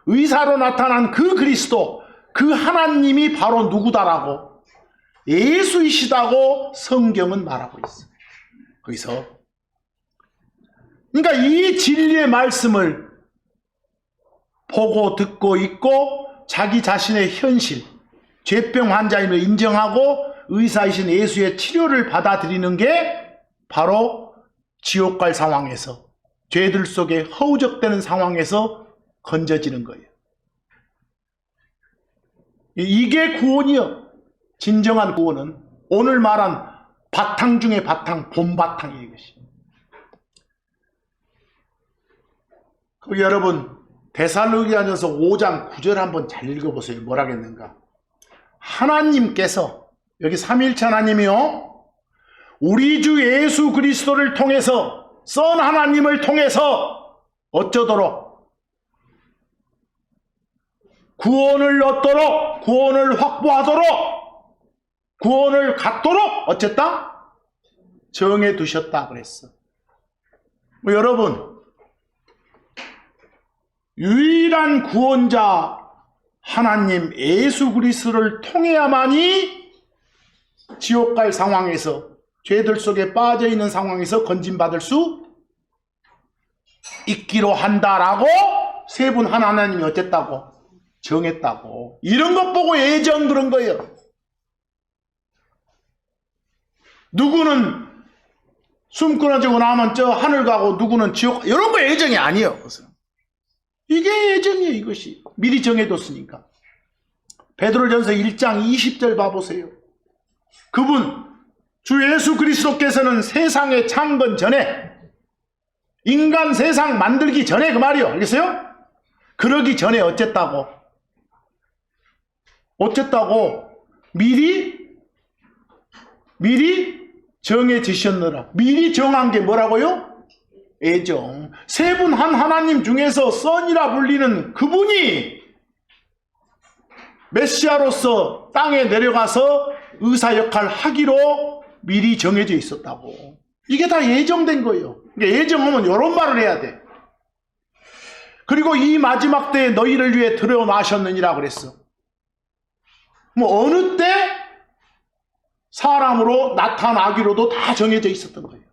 의사로 나타난 그 그리스도, 그 하나님이 바로 누구다라고, 예수이시다고 성경은 말하고 있어요. 거기서. 그러니까 이 진리의 말씀을 보고 듣고 있고 자기 자신의 현실, 죄병 환자임을 인정하고 의사이신 예수의 치료를 받아들이는 게 바로 지옥 갈 상황에서, 죄들 속에 허우적대는 상황에서 건져지는 거예요. 이게 구원이요. 진정한 구원은 오늘 말한 바탕 중에 바탕, 본바탕이에요. 이것이. 여러분 데살로니가전서 5장 9절 한번 잘 읽어보세요. 뭐라겠는가. 하나님께서, 여기 삼위일체 하나님이요, 우리 주 예수 그리스도를 통해서, 선 하나님을 통해서 어쩌도록, 구원을 얻도록, 구원을 확보하도록, 구원을 갖도록 어쨌다? 정해 두셨다 그랬어. 여러분, 유일한 구원자 하나님 예수 그리스도를 통해야만이 지옥 갈 상황에서, 죄들 속에 빠져 있는 상황에서 건진받을 수 있기로 한다라고 세 분 한 하나님이 어쨌다고? 정했다고. 이런 것 보고 예정 그런 거예요. 누구는 숨 끊어지고 나면 저 하늘 가고 누구는 지옥, 이런 거 예정이 아니에요. 이게 예정이에요. 이것이 미리 정해뒀으니까. 베드로전서 1장 20절 봐보세요. 그분 주 예수 그리스도께서는 세상의 창건 전에, 인간 세상 만들기 전에, 그 말이요. 알겠어요? 그러기 전에 어쨌다고? 어쨌다고? 미리 정해지셨느라. 미리 정한 게 뭐라고요? 애정. 세 분 한 하나님 중에서 선이라 불리는 그분이 메시아로서 땅에 내려가서 의사 역할 하기로 미리 정해져 있었다고. 이게 다 예정된 거예요. 그러니까 예정하면 이런 말을 해야 돼. 그리고 이 마지막 때에 너희를 위해 드러나셨느니라 그랬어. 뭐 어느 때 사람으로 나타나기로도 다 정해져 있었던 거예요.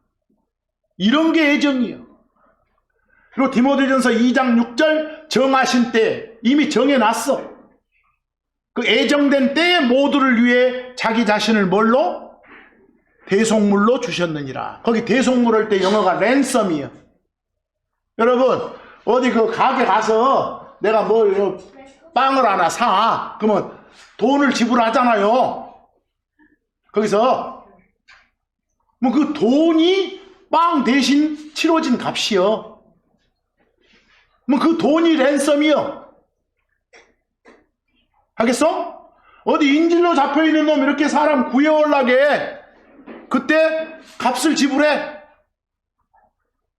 이런 게 예정이에요. 그리고 디모데전서 2장 6절 정하신 때 이미 정해놨어. 그 예정된 때에 모두를 위해 자기 자신을 뭘로? 대속물로 주셨느니라. 거기 대속물 할 때 영어가 랜섬이에요. 여러분 어디 그 가게 가서 내가 뭐 빵을 하나 사. 그러면 돈을 지불하잖아요. 거기서 뭐 그 돈이 빵 대신 치러진 값이요. 뭐 그 돈이 랜섬이요. 하겠어? 어디 인질로 잡혀있는 놈 이렇게 사람 구해오려게 그때 값을 지불해.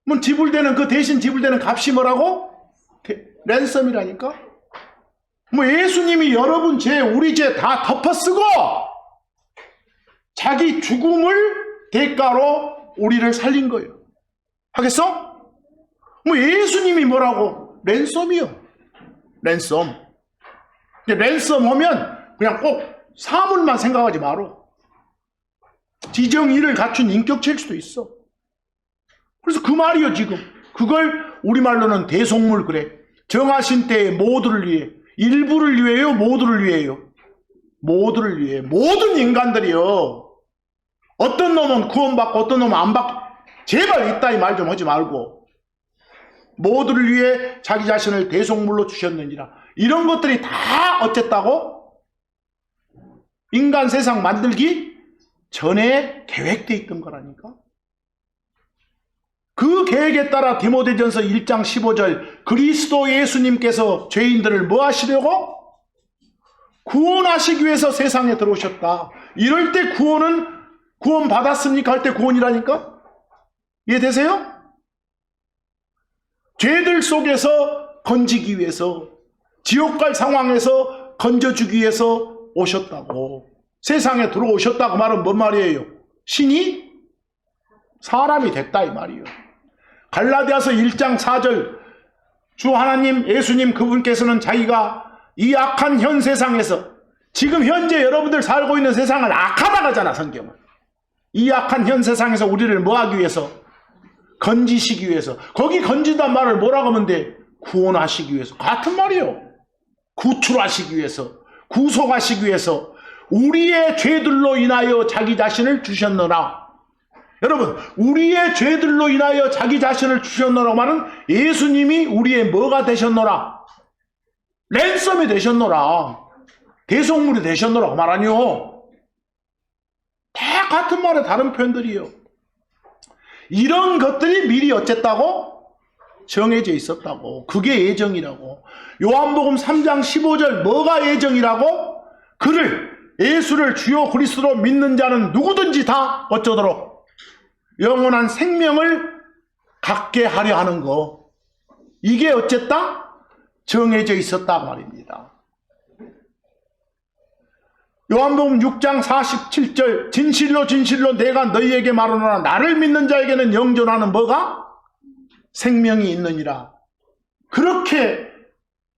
뭐 지불되는 그 대신 지불되는 값이 뭐라고? 랜섬이라니까. 뭐 예수님이 여러분 죄, 우리 죄 다 덮어쓰고 자기 죽음을 대가로 우리를 살린 거예요. 하겠어? 뭐 예수님이 뭐라고? 랜섬이요. 랜섬. 랜섬 하면 그냥 꼭 사물만 생각하지 마라. 지정의를 갖춘 인격체일 수도 있어. 그래서 그 말이요, 지금. 그걸 우리말로는 대속물 그래. 정하신 때에 모두를 위해. 일부를 위해요, 모두를 위해요. 모두를 위해. 모든 인간들이요. 어떤 놈은 구원받고 어떤 놈은 안 받고. 제발 이따위 말 좀 하지 말고. 모두를 위해 자기 자신을 대속물로 주셨느니라. 이런 것들이 다 어쨌다고? 인간 세상 만들기 전에 계획되어 있던 거라니까. 그 계획에 따라 디모데전서 1장 15절 그리스도 예수님께서 죄인들을 뭐 하시려고? 구원하시기 위해서 세상에 들어오셨다. 이럴 때 구원은 구원 받았습니까? 할 때 구원이라니까? 이해되세요? 죄들 속에서 건지기 위해서, 지옥 갈 상황에서 건져주기 위해서 오셨다고. 세상에 들어오셨다고 말은 뭔 말이에요? 신이 사람이 됐다 이 말이에요. 갈라디아서 1장 4절 주 하나님 예수님 그분께서는 자기가 이 악한 현 세상에서, 지금 현재 여러분들 살고 있는 세상을 악하다 하잖아 성경은. 이 악한 현 세상에서 우리를 뭐 하기 위해서? 건지시기 위해서. 거기 건지단 말을 뭐라고 하면 돼? 구원하시기 위해서. 같은 말이에요. 구출하시기 위해서, 구속하시기 위해서 우리의 죄들로 인하여 자기 자신을 주셨노라. 여러분, 우리의 죄들로 인하여 자기 자신을 주셨노라 말은 예수님이 우리의 뭐가 되셨노라? 랜섬이 되셨노라. 대속물이 되셨노라고 말 아니요. 다 같은 말에 다른 표현들이에요. 이런 것들이 미리 어쨌다고? 정해져 있었다고. 그게 예정이라고. 요한복음 3장 15절 뭐가 예정이라고? 그를, 예수를 주요 그리스도로 믿는 자는 누구든지 다 어쩌도록 영원한 생명을 갖게 하려 하는 거. 이게 어쨌다? 정해져 있었다 말입니다. 요한복음 6장 47절 진실로 진실로 내가 너희에게 말하노라 나를 믿는 자에게는 영존하는 뭐가? 생명이 있느니라. 그렇게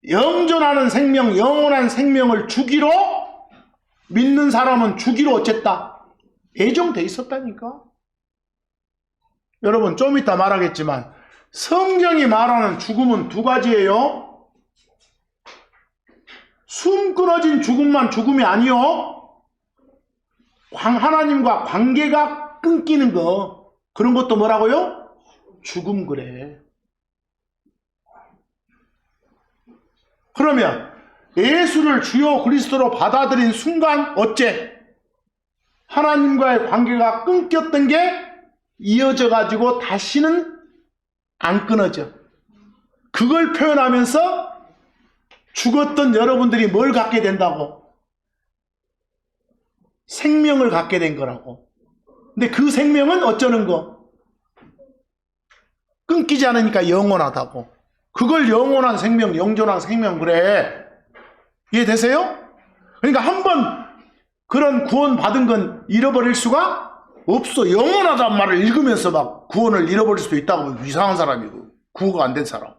영존하는 생명, 영원한 생명을 주기로 믿는 사람은 주기로 어쨌다? 예정돼 있었다니까. 여러분 좀 이따 말하겠지만 성경이 말하는 죽음은 두 가지예요. 숨 끊어진 죽음만 죽음이 아니요. 하나님과 관계가 끊기는 거, 그런 것도 뭐라고요? 죽음 그래. 그러면 예수를 주요 그리스도로 받아들인 순간 어째? 하나님과의 관계가 끊겼던 게 이어져 가지고 다시는 안 끊어져. 그걸 표현하면서 죽었던 여러분들이 뭘 갖게 된다고? 생명을 갖게 된 거라고. 근데 그 생명은 어쩌는 거? 끊기지 않으니까 영원하다고. 그걸 영원한 생명, 영존한 생명 그래. 이해되세요? 그러니까 한번 그런 구원 받은 건 잃어버릴 수가 없어. 영원하단 말을 읽으면서 막 구원을 잃어버릴 수도 있다고 하면 이상한 사람이고, 구호가 안 된 사람.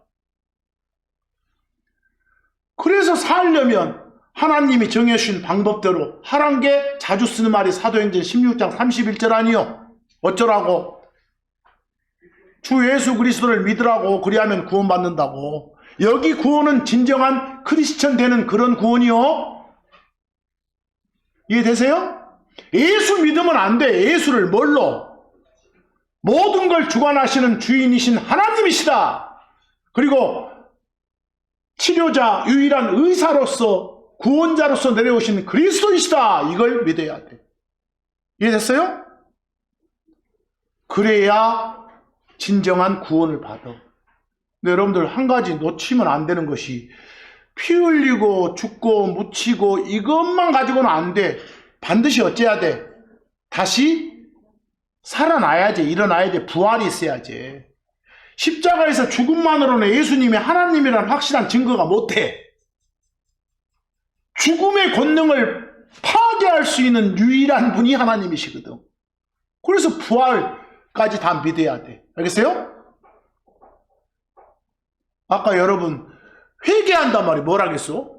그래서 살려면 하나님이 정해주신 방법대로 하란 게 자주 쓰는 말이 사도행전 16장 31절 아니요. 어쩌라고? 주 예수 그리스도를 믿으라고. 그리하면 구원받는다고. 여기 구원은 진정한 크리스천 되는 그런 구원이요. 이해되세요? 예수 믿으면 안 돼. 예수를 뭘로? 모든 걸 주관하시는 주인이신 하나님이시다. 그리고 치료자, 유일한 의사로서 구원자로서 내려오신 그리스도이시다. 이걸 믿어야 돼. 이해됐어요? 그래야 진정한 구원을 받아. 근데 여러분들 한 가지 놓치면 안 되는 것이 피 흘리고 죽고 묻히고 이것만 가지고는 안 돼. 반드시 어째야 돼? 다시 살아나야지. 일어나야지. 부활이 있어야지. 십자가에서 죽음만으로는 예수님이 하나님이라는 확실한 증거가 못해. 죽음의 권능을 파괴할 수 있는 유일한 분이 하나님이시거든. 그래서 부활까지 다 믿어야 돼. 알겠어요? 아까 여러분 회개한단 말이 뭐라겠어?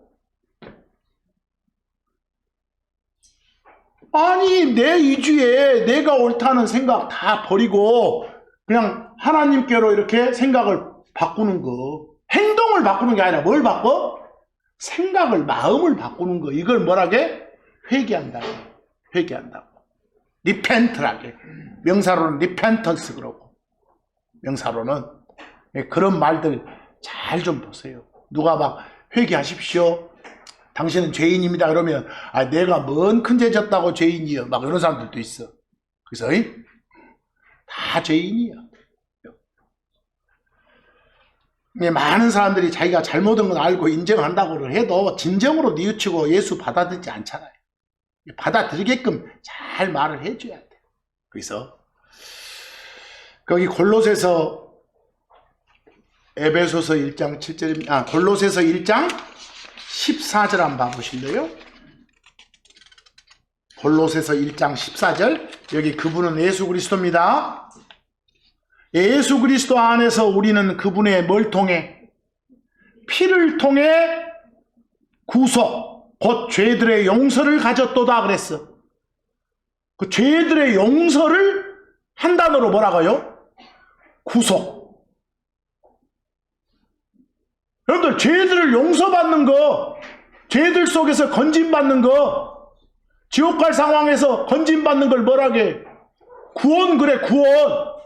아니 내 이주에 내가 옳다는 생각 다 버리고 그냥 하나님께로 이렇게 생각을 바꾸는 거. 행동을 바꾸는 게 아니라 뭘 바꿔? 생각을, 마음을 바꾸는 거. 이걸 뭐라게? 회개한다고. 회개한다고. 리펜트라게. 명사로는 리펜턴스 그러고. 명사로는 그런 말들 잘 좀 보세요. 누가 막 회개하십시오. 당신은 죄인입니다. 그러면 내가 뭔 큰 죄 졌다고 죄인이여. 막 이런 사람들도 있어. 그래서 다 죄인이야. 많은 사람들이 자기가 잘못한 건 알고 인정한다고 해도 진정으로 뉘우치고 예수 받아들이지 않잖아요. 받아들이게끔 잘 말을 해줘야 돼. 그래서 거기 골로새서 에베소서 1장 7절입니다. 골로새서 1장 14절 한번 봐보실래요? 골로새서 1장 14절. 여기 그분은 예수 그리스도입니다. 예수 그리스도 안에서 우리는 그분의 뭘 통해? 피를 통해 구속, 곧 죄들의 용서를 가졌도다 그랬어. 그 죄들의 용서를 한 단어로 뭐라고요? 구속. 여러분들 죄들을 용서받는 거, 죄들 속에서 건진받는 거, 지옥 갈 상황에서 건진받는 걸 뭐라게? 구원 그래, 구원.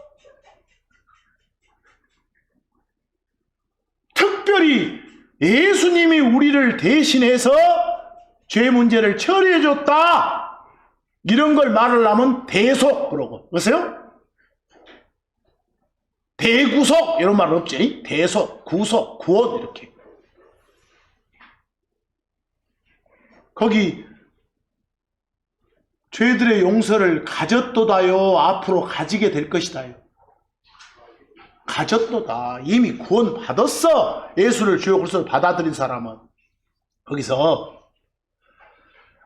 특별히 예수님이 우리를 대신해서 죄 문제를 처리해줬다. 이런 걸 말하려면 대속 그러고. 보세요? 대구속 이런 말 없지. 대속, 구속, 구원 이렇게. 거기 죄들의 용서를 가졌도다요. 앞으로 가지게 될 것이다요. 가졌도다. 이미 구원 받았어. 예수를 주요 그리스도로 받아들인 사람은. 거기서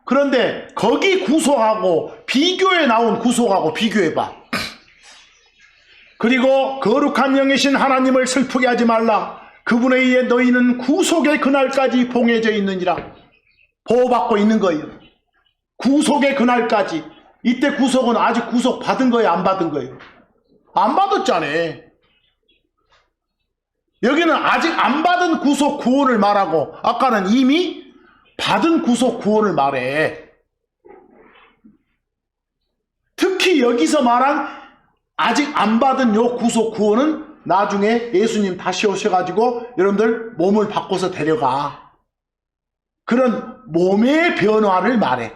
그런데 거기 구속하고 비교에 나온 구속하고 비교해봐. 그리고 거룩한 영이신 하나님을 슬프게 하지 말라. 그분에 의해 너희는 구속의 그날까지 봉해져 있느니라. 보호받고 있는 거예요. 구속의 그날까지. 이때 구속은 아직 구속 받은 거예요? 안 받은 거예요? 안 받았잖아. 여기는 아직 안 받은 구속 구원을 말하고 아까는 이미 받은 구속 구원을 말해. 특히 여기서 말한 아직 안 받은 요 구속 구원은 나중에 예수님 다시 오셔가지고 여러분들 몸을 바꿔서 데려가. 그런 몸의 변화를 말해.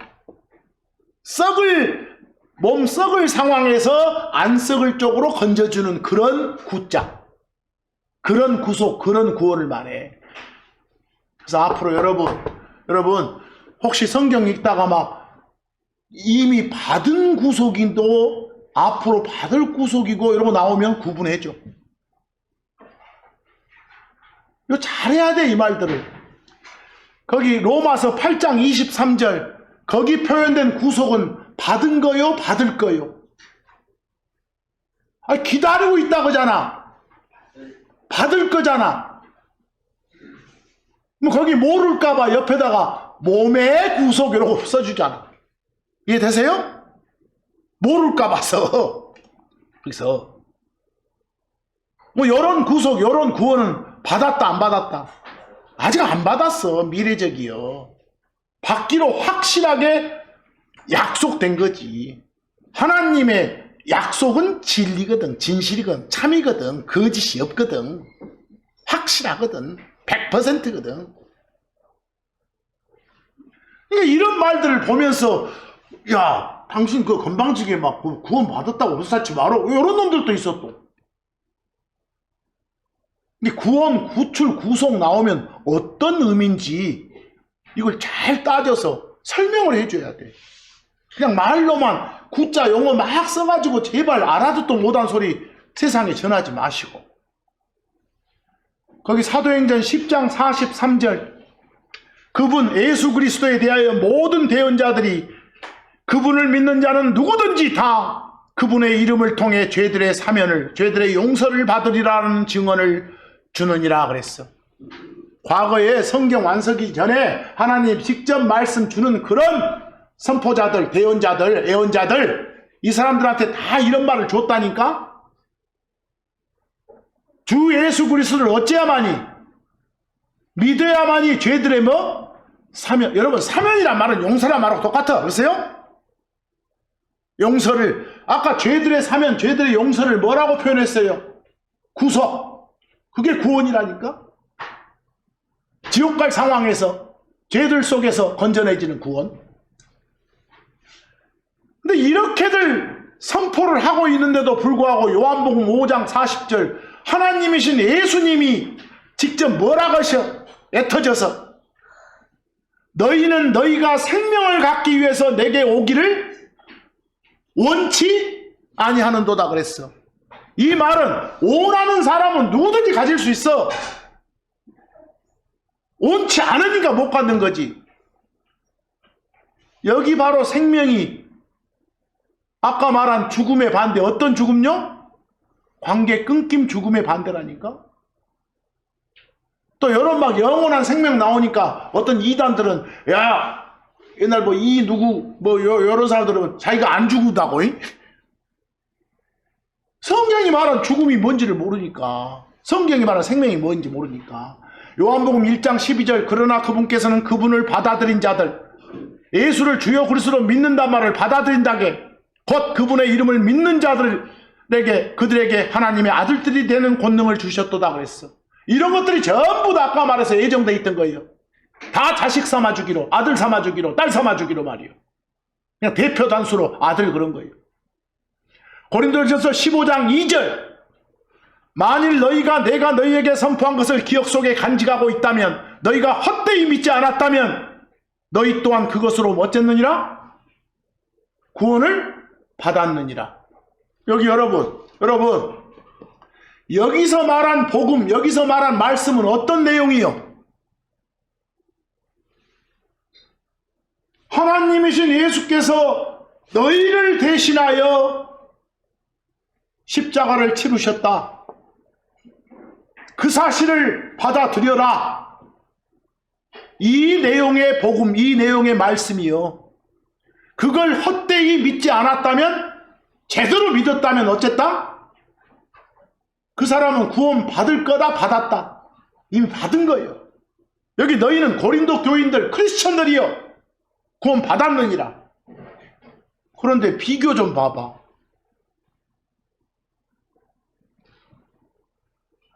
몸 썩을 상황에서 안 썩을 쪽으로 건져주는 그런 구자. 그런 구속, 그런 구원을 말해. 그래서 앞으로 여러분 혹시 성경 읽다가 막 이미 받은 구속인도 앞으로 받을 구속이고 이러고 나오면 구분해줘. 이거 잘해야 돼, 이 말들을. 거기 로마서 8장 23절 거기 표현된 구속은 받은 거요? 받을 거요? 기다리고 있다 그러잖아. 받을 거잖아. 뭐 거기 모를까봐 옆에다가 몸의 구속 이러고 써주잖아. 이해되세요? 모를까 봐서. 그래서 뭐 이런 구속, 이런 구원은 받았다 안 받았다? 아직 안 받았어. 미래적이요. 받기로 확실하게 약속된 거지. 하나님의 약속은 진리거든, 진실이거든, 참이거든, 거짓이 없거든, 확실하거든, 100%거든. 그러니까 이런 말들을 보면서 야, 당신 그 건방지게 막 구원 받았다고 헛살치 마라. 이런 놈들도 있어 또. 근데 구원, 구출, 구속 나오면 어떤 의미인지 이걸 잘 따져서 설명을 해줘야 돼. 그냥 말로만 구자 용어 막 써가지고 제발 알아듣도 못한 소리 세상에 전하지 마시고. 거기 사도행전 10장 43절 그분 예수 그리스도에 대하여 모든 대언자들이 그분을 믿는 자는 누구든지 다 그분의 이름을 통해 죄들의 사면을, 죄들의 용서를 받으리라는 증언을 주느니라 그랬어. 과거에 성경 완성기 전에 하나님 직접 말씀 주는 그런 선포자들, 대언자들, 애언자들, 이 사람들한테 다 이런 말을 줬다니까? 주 예수 그리스도를 어찌야만이 믿어야만이 죄들의 뭐? 사면. 여러분, 사면이란 말은 용서란 말하고 똑같아. 그러세요? 용서를, 아까 죄들의 사면, 죄들의 용서를 뭐라고 표현했어요? 구속. 그게 구원이라니까? 지옥 갈 상황에서, 죄들 속에서 건져내지는 구원. 근데 이렇게들 선포를 하고 있는데도 불구하고 요한복음 5장 40절 하나님이신 예수님이 직접 뭐라고 하셔? 애터져서 너희는 너희가 생명을 갖기 위해서 내게 오기를 원치 아니하는도다 그랬어. 이 말은 원하는 사람은 누구든지 가질 수 있어. 원치 않으니까 못 갖는 거지. 여기 바로 생명이 아까 말한 죽음의 반대. 어떤 죽음요? 관계 끊김 죽음의 반대라니까. 또 여러 막 영원한 생명 나오니까 어떤 이단들은 야 옛날 뭐 이 누구 뭐 여러 사람들은 자기가 안 죽는다고. 성경이 말한 죽음이 뭔지를 모르니까, 성경이 말한 생명이 뭔지 모르니까. 요한복음 1장 12절 그러나 그분께서는 그분을 받아들인 자들, 예수를 주여 그리스도로 믿는단 말을 받아들인다게 곧 그분의 이름을 믿는 자들에게 그들에게 하나님의 아들들이 되는 권능을 주셨도다 그랬어. 이런 것들이 전부 다 아까 말해서 예정되어 있던 거예요. 다 자식 삼아주기로, 아들 삼아주기로, 딸 삼아주기로 말이에요. 그냥 대표 단수로 아들 그런 거예요. 고린도전서 15장 2절 만일 너희가 내가 너희에게 선포한 것을 기억 속에 간직하고 있다면, 너희가 헛되이 믿지 않았다면 너희 또한 그것으로 어쨌느니라? 구원을 받았느니라. 여기 여러분 여기서 말한 복음, 여기서 말한 말씀은 어떤 내용이요? 하나님이신 예수께서 너희를 대신하여 십자가를 치르셨다. 그 사실을 받아들여라. 이 내용의 복음, 이 내용의 말씀이요. 그걸 헛되이 믿지 않았다면, 제대로 믿었다면 어쨌다? 그 사람은 구원 받을 거다, 받았다. 이미 받은 거예요. 여기 너희는 고린도 교인들, 크리스천들이요. 구원 받았느니라. 그런데 비교 좀 봐봐.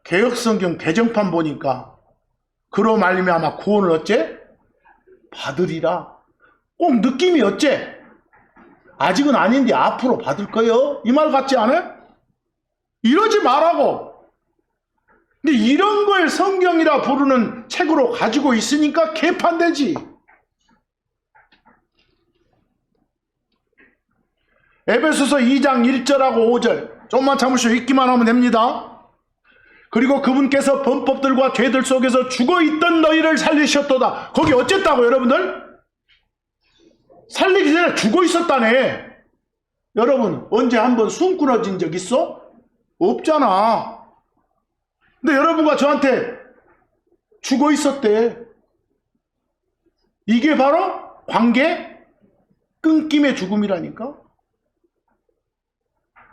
개역성경 개정판 보니까 그로 말미암아 구원을 어째? 받으리라. 꼭 느낌이 어째? 아직은 아닌데 앞으로 받을 거요? 이 말 같지 않아요? 이러지 말라고. 근데 이런 걸 성경이라 부르는 책으로 가지고 있으니까 개판되지. 에베소서 2장 1절하고 5절 좀만 참으시오. 읽기만 하면 됩니다. 그리고 그분께서 범법들과 죄들 속에서 죽어있던 너희를 살리셨도다. 거기 어쨌다고 여러분들? 살리기 전에 죽어있었다네. 여러분 언제 한번 숨 끊어진 적 있어? 없잖아. 근데 여러분과 저한테 죽어있었대. 이게 바로 관계 끊김의 죽음이라니까.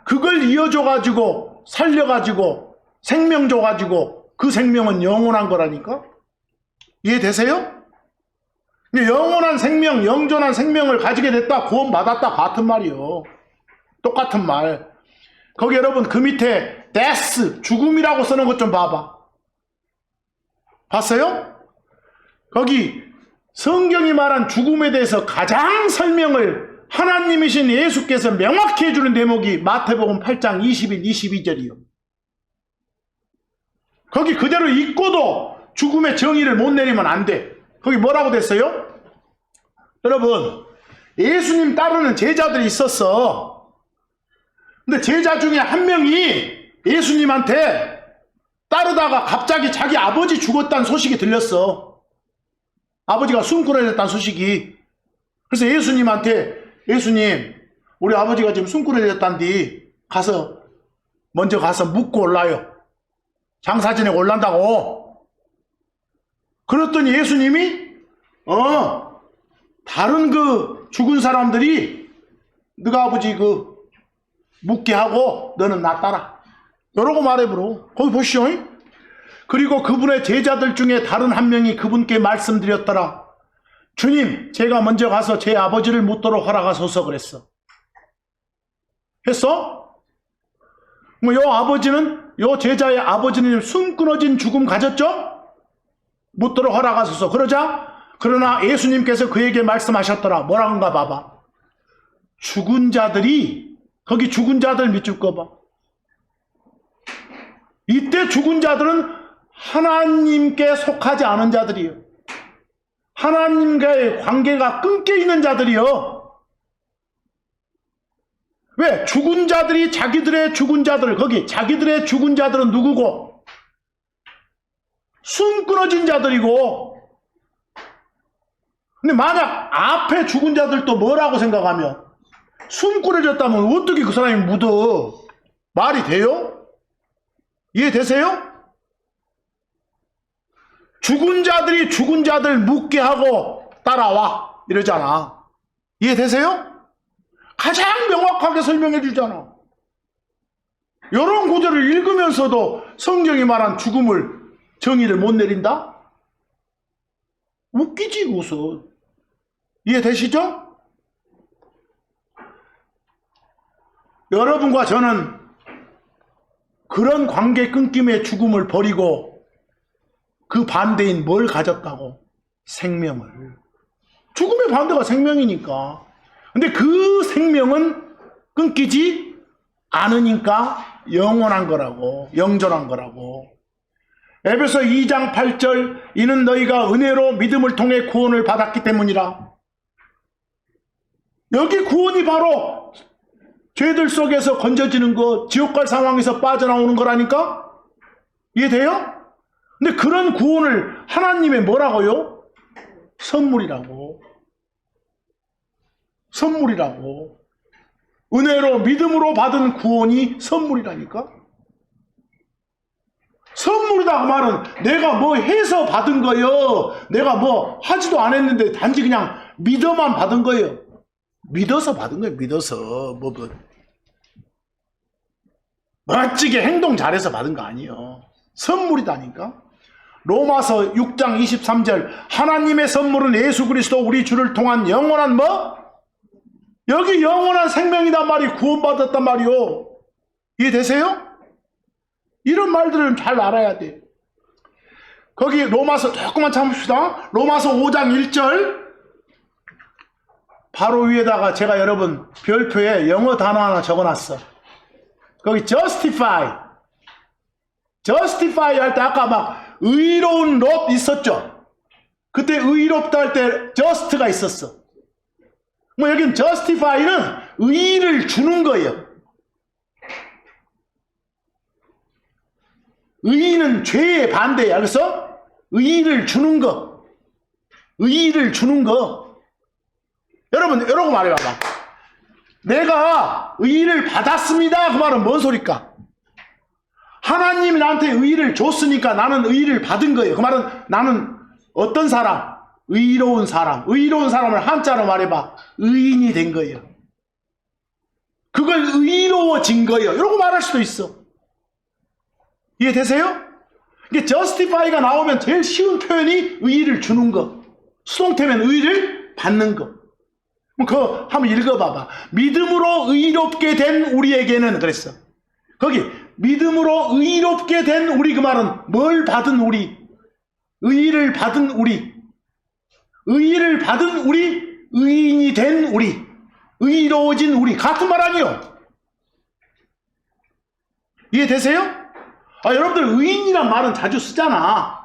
그걸 이어줘가지고 살려가지고 생명 줘가지고 그 생명은 영원한 거라니까. 이해되세요? 근데 영원한 생명, 영존한 생명을 가지게 됐다, 구원받았다 같은 말이요. 똑같은 말. 거기 여러분 그 밑에 death, 죽음이라고 쓰는 것 좀 봐봐. 봤어요? 거기 성경이 말한 죽음에 대해서 가장 설명을 하나님이신 예수께서 명확히 해주는 대목이 마태복음 8장 21, 22절이요. 거기 그대로 읽고도 죽음의 정의를 못 내리면 안 돼. 거기 뭐라고 됐어요? 여러분 예수님 따르는 제자들이 있었어. 근데 제자 중에 한 명이 예수님한테 따르다가 갑자기 자기 아버지 죽었다는 소식이 들렸어. 아버지가 숨 끊어졌다는 소식이. 그래서 예수님한테 예수님 우리 아버지가 지금 숨 끊어졌단디 먼저 가서 묻고 올라요. 장사 지내고 올란다고. 그랬더니 예수님이 다른 그 죽은 사람들이 너가 아버지 그 묻게 하고 너는 나 따라. 여러고 말해보러. 거기 보시오. 그리고 그분의 제자들 중에 다른 한 명이 그분께 말씀드렸더라. 주님, 제가 먼저 가서 제 아버지를 묻도록 허락하소서 그랬어. 했어? 뭐, 요 제자의 아버지는 숨 끊어진 죽음 가졌죠? 묻도록 허락하소서. 그러나 예수님께서 그에게 말씀하셨더라. 뭐라는가 봐봐. 죽은 자들이, 거기 죽은 자들 밑줄 꺼봐. 이때 죽은 자들은 하나님께 속하지 않은 자들이요. 하나님과의 관계가 끊겨 있는 자들이요. 왜? 죽은 자들이 자기들의 죽은 자들, 거기 자기들의 죽은 자들은 누구고? 숨 끊어진 자들이고. 근데 만약 앞에 죽은 자들도 뭐라고 생각하면 숨 끊어졌다면 어떻게 그 사람이 묻어? 말이 돼요? 이해되세요? 죽은 자들이 죽은 자들 묻게 하고 따라와 이러잖아. 이해되세요? 가장 명확하게 설명해 주잖아. 이런 구절을 읽으면서도 성경이 말한 죽음을 정의를 못 내린다? 웃기지 웃어. 이해되시죠? 여러분과 저는 그런 관계 끊김의 죽음을 버리고 그 반대인 뭘 가졌다고? 생명을. 죽음의 반대가 생명이니까. 근데 그 생명은 끊기지 않으니까 영원한 거라고, 영존한 거라고. 에베소 2장 8절, 이는 너희가 은혜로 믿음을 통해 구원을 받았기 때문이라. 여기 구원이 바로 죄들 속에서 건져지는 거, 지옥 갈 상황에서 빠져나오는 거라니까? 이해돼요? 근데 그런 구원을 하나님의 뭐라고요? 선물이라고. 선물이라고. 은혜로 믿음으로 받은 구원이 선물이라니까? 선물이다 그 말은 내가 뭐 해서 받은 거요. 내가 뭐 하지도 않았는데 단지 그냥 믿어만 받은 거예요. 믿어서 받은 거예요. 믿어서 멋지게 행동 잘해서 받은 거 아니에요. 선물이다니까. 로마서 6장 23절, 하나님의 선물은 예수 그리스도 우리 주를 통한 영원한 뭐? 여기 영원한 생명이단 말이 구원받았단 말이요. 이해되세요? 이런 말들은 잘 알아야 돼. 거기 로마서 조금만 참읍시다. 로마서 5장 1절, 바로 위에다가 제가 여러분 별표에 영어 단어 하나 적어놨어. 거기 justify 할 때 아까 막 의로운 롭 있었죠. 그때 의롭다 할 때 just가 있었어. 뭐 여긴 justify는 의의를 주는 거예요. 의의는 죄의 반대야. 그래서 의의를 주는 거. 의의를 주는 거. 여러분, 이러고 말해봐봐. 내가 의의를 받았습니다. 그 말은 뭔 소리일까? 하나님이 나한테 의의를 줬으니까 나는 의의를 받은 거예요. 그 말은 나는 어떤 사람? 의로운 사람. 의로운 사람을 한자로 말해봐. 의인이 된 거예요. 그걸 의로워진 거예요. 이러고 말할 수도 있어. 이해되세요? 이게 justify가 나오면 제일 쉬운 표현이 의의를 주는 거. 수동태면 의의를 받는 거. 그거 한번 읽어봐봐. 믿음으로 의롭게 된 우리에게는 그랬어. 거기 믿음으로 의롭게 된 우리, 그 말은 뭘 받은 우리? 의의를 받은 우리. 의의를 받은 우리, 의인이 된 우리, 의로워진 우리. 같은 말 아니요? 이해되세요? 여러분들 의인이란 말은 자주 쓰잖아.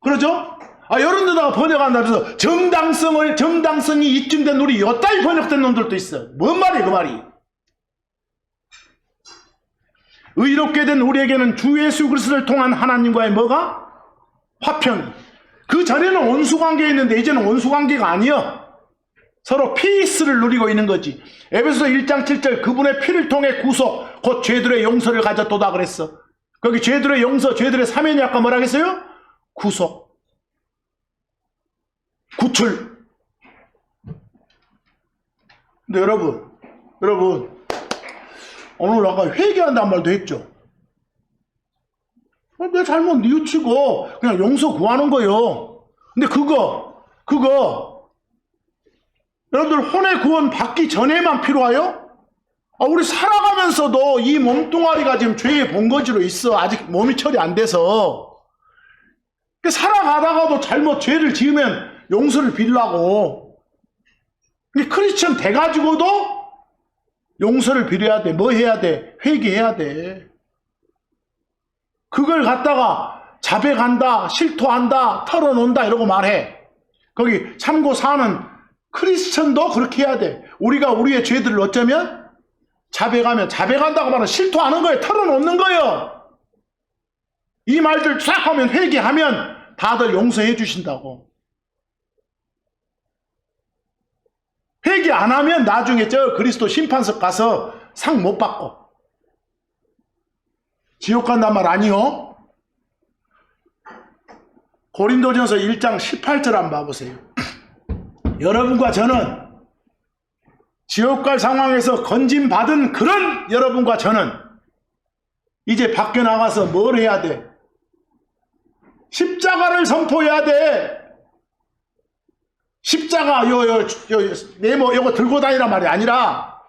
그러죠? 이런 데다가 번역한다 해서 정당성이 입증된 우리, 여따위 번역된 놈들도 있어. 뭔 말이야 그 말이? 의롭게 된 우리에게는 주 예수 그리스도를 통한 하나님과의 뭐가? 화평이. 그 전에는 원수관계에 있는데 이제는 원수관계가 아니야. 서로 피스를 누리고 있는 거지. 에베소서 1장 7절, 그분의 피를 통해 구속, 곧 죄들의 용서를 가졌도다 그랬어. 거기 죄들의 용서, 죄들의 사면이 아까 뭐라 했어요? 구속, 구출. 근데 여러분, 오늘 아까 회개한다는 말도 했죠. 내 잘못 뉘우치고 그냥 용서 구하는 거요. 근데 그거 여러분들 혼의 구원 받기 전에만 필요해요? 우리 살아가면서도 이 몸뚱아리가 지금 죄의 본거지로 있어. 아직 몸이 처리 안 돼서. 살아가다가도 잘못 죄를 지으면 용서를 빌라고. 크리스천 돼가지고도 용서를 빌어야 돼. 뭐 해야 돼? 회개해야 돼. 그걸 갖다가 자백한다, 실토한다, 털어놓는다 이러고 말해. 거기 참고 사는 크리스천도 그렇게 해야 돼. 우리가 우리의 죄들을 어쩌면 자백한다고 말하면 실토하는 거예요. 털어놓는 거예요. 이 말들 싹 하면 회개하면 다들 용서해 주신다고. 회개 안 하면 나중에 저 그리스도 심판석 가서 상 못 받고 지옥 간단 말 아니요? 고린도전서 1장 18절 한번 봐보세요. 여러분과 저는 지옥 갈 상황에서 건짐받은 그런 여러분과 저는 이제 밖에 나가서 뭘 해야 돼? 십자가를 선포해야 돼. 십자가 네모 이거 들고 다니란 말이 아니라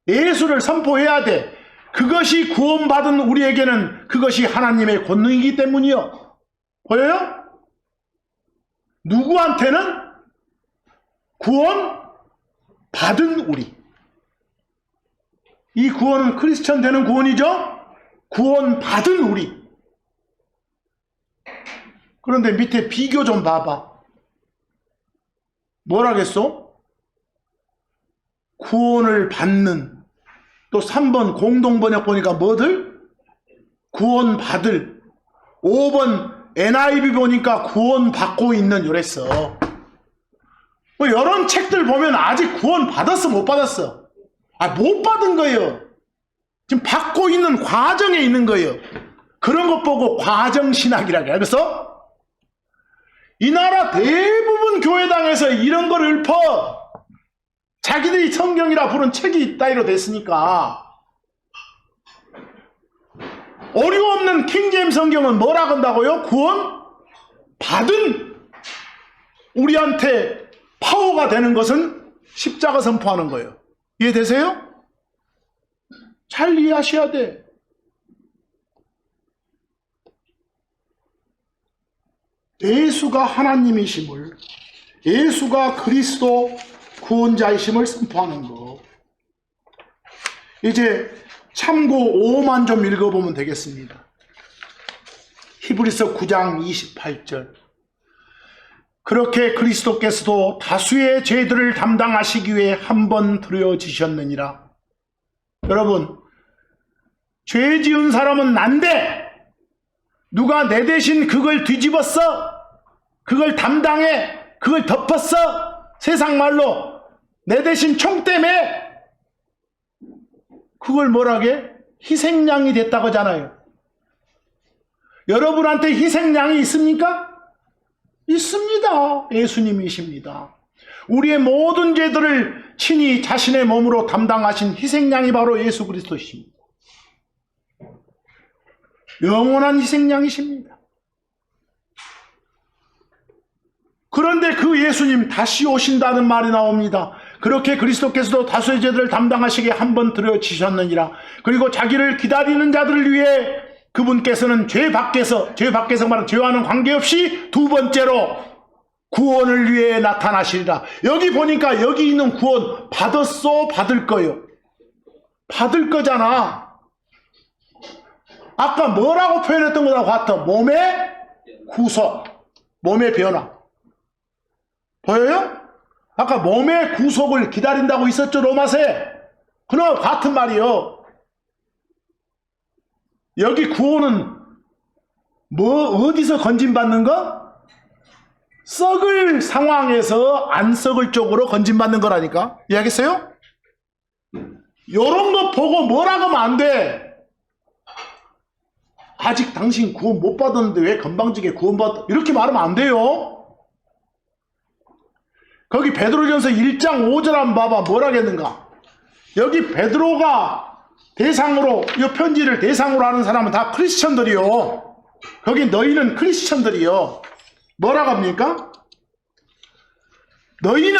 예수를 선포해야 돼. 그것이 구원받은 우리에게는 그것이 하나님의 권능이기 때문이요. 보여요? 누구한테는? 구원받은 우리. 이 구원은 크리스천 되는 구원이죠? 구원받은 우리. 그런데 밑에 비교 좀 봐봐. 뭐라겠어? 구원을 받는. 또 3번 공동번역 보니까 뭐들? 구원받을. 5번 NIV 보니까 구원받고 있는 요랬어. 뭐 이런 책들 보면 아직 구원받았어 못 받았어? 못 받은 거예요. 지금 받고 있는 과정에 있는 거예요. 그런 것 보고 과정신학이라고 해요. 그래서 이 나라 대부분 교회당에서 이런 걸 읊어. 자기들이 성경이라 부른 책이 있다이로 됐으니까. 오류 없는 킹제임스 성경은 뭐라 한다고요? 구원 받은 우리한테 파워가 되는 것은 십자가 선포하는 거예요. 이해되세요? 잘 이해하셔야 돼. 예수가 하나님이심을, 예수가 그리스도 구원자이심을 선포하는 거. 이제 참고 5만 좀 읽어보면 되겠습니다. 히브리서 9장 28절. 그렇게 그리스도께서도 다수의 죄들을 담당하시기 위해 한 번 드려지셨느니라. 여러분, 죄 지은 사람은 난데 누가 내 대신 그걸 뒤집었어? 그걸 담당해? 그걸 덮었어? 세상 말로 내 대신 총 때문에 그걸 뭐라게? 희생양이 됐다고 하잖아요. 여러분한테 희생양이 있습니까? 있습니다. 예수님이십니다. 우리의 모든 죄들을 친히 자신의 몸으로 담당하신 희생양이 바로 예수 그리스도십니다. 영원한 희생양이십니다. 그런데 그 예수님 다시 오신다는 말이 나옵니다. 그렇게 그리스도께서도 다수의 죄들을 담당하시기에 한 번 드려지셨느니라. 그리고 자기를 기다리는 자들을 위해 그분께서는 죄 밖에서 말하는 죄와는 관계없이 두 번째로 구원을 위해 나타나시리라. 여기 보니까 여기 있는 구원 받았어? 받을 거요? 받을 거잖아. 아까 뭐라고 표현했던 거랑 같아? 몸의 구속, 몸의 변화. 보여요? 아까 몸의 구속을 기다린다고 있었죠, 로마서에. 그럼 같은 말이요. 여기 구원은 어디서 건진받는 거? 썩을 상황에서 안 썩을 쪽으로 건진받는 거라니까. 이해하겠어요? 요런 거 보고 뭐라 하면 안 돼. 아직 당신 구원 못 받았는데 왜 건방지게 구원받았다, 이렇게 말하면 안 돼요. 거기 베드로전서 1장 5절 한번 봐봐. 뭐라겠는가? 여기 베드로가 대상으로, 이 편지를 대상으로 하는 사람은 다 크리스천들이요. 거기 너희는 크리스천들이요. 뭐라고 합니까? 너희는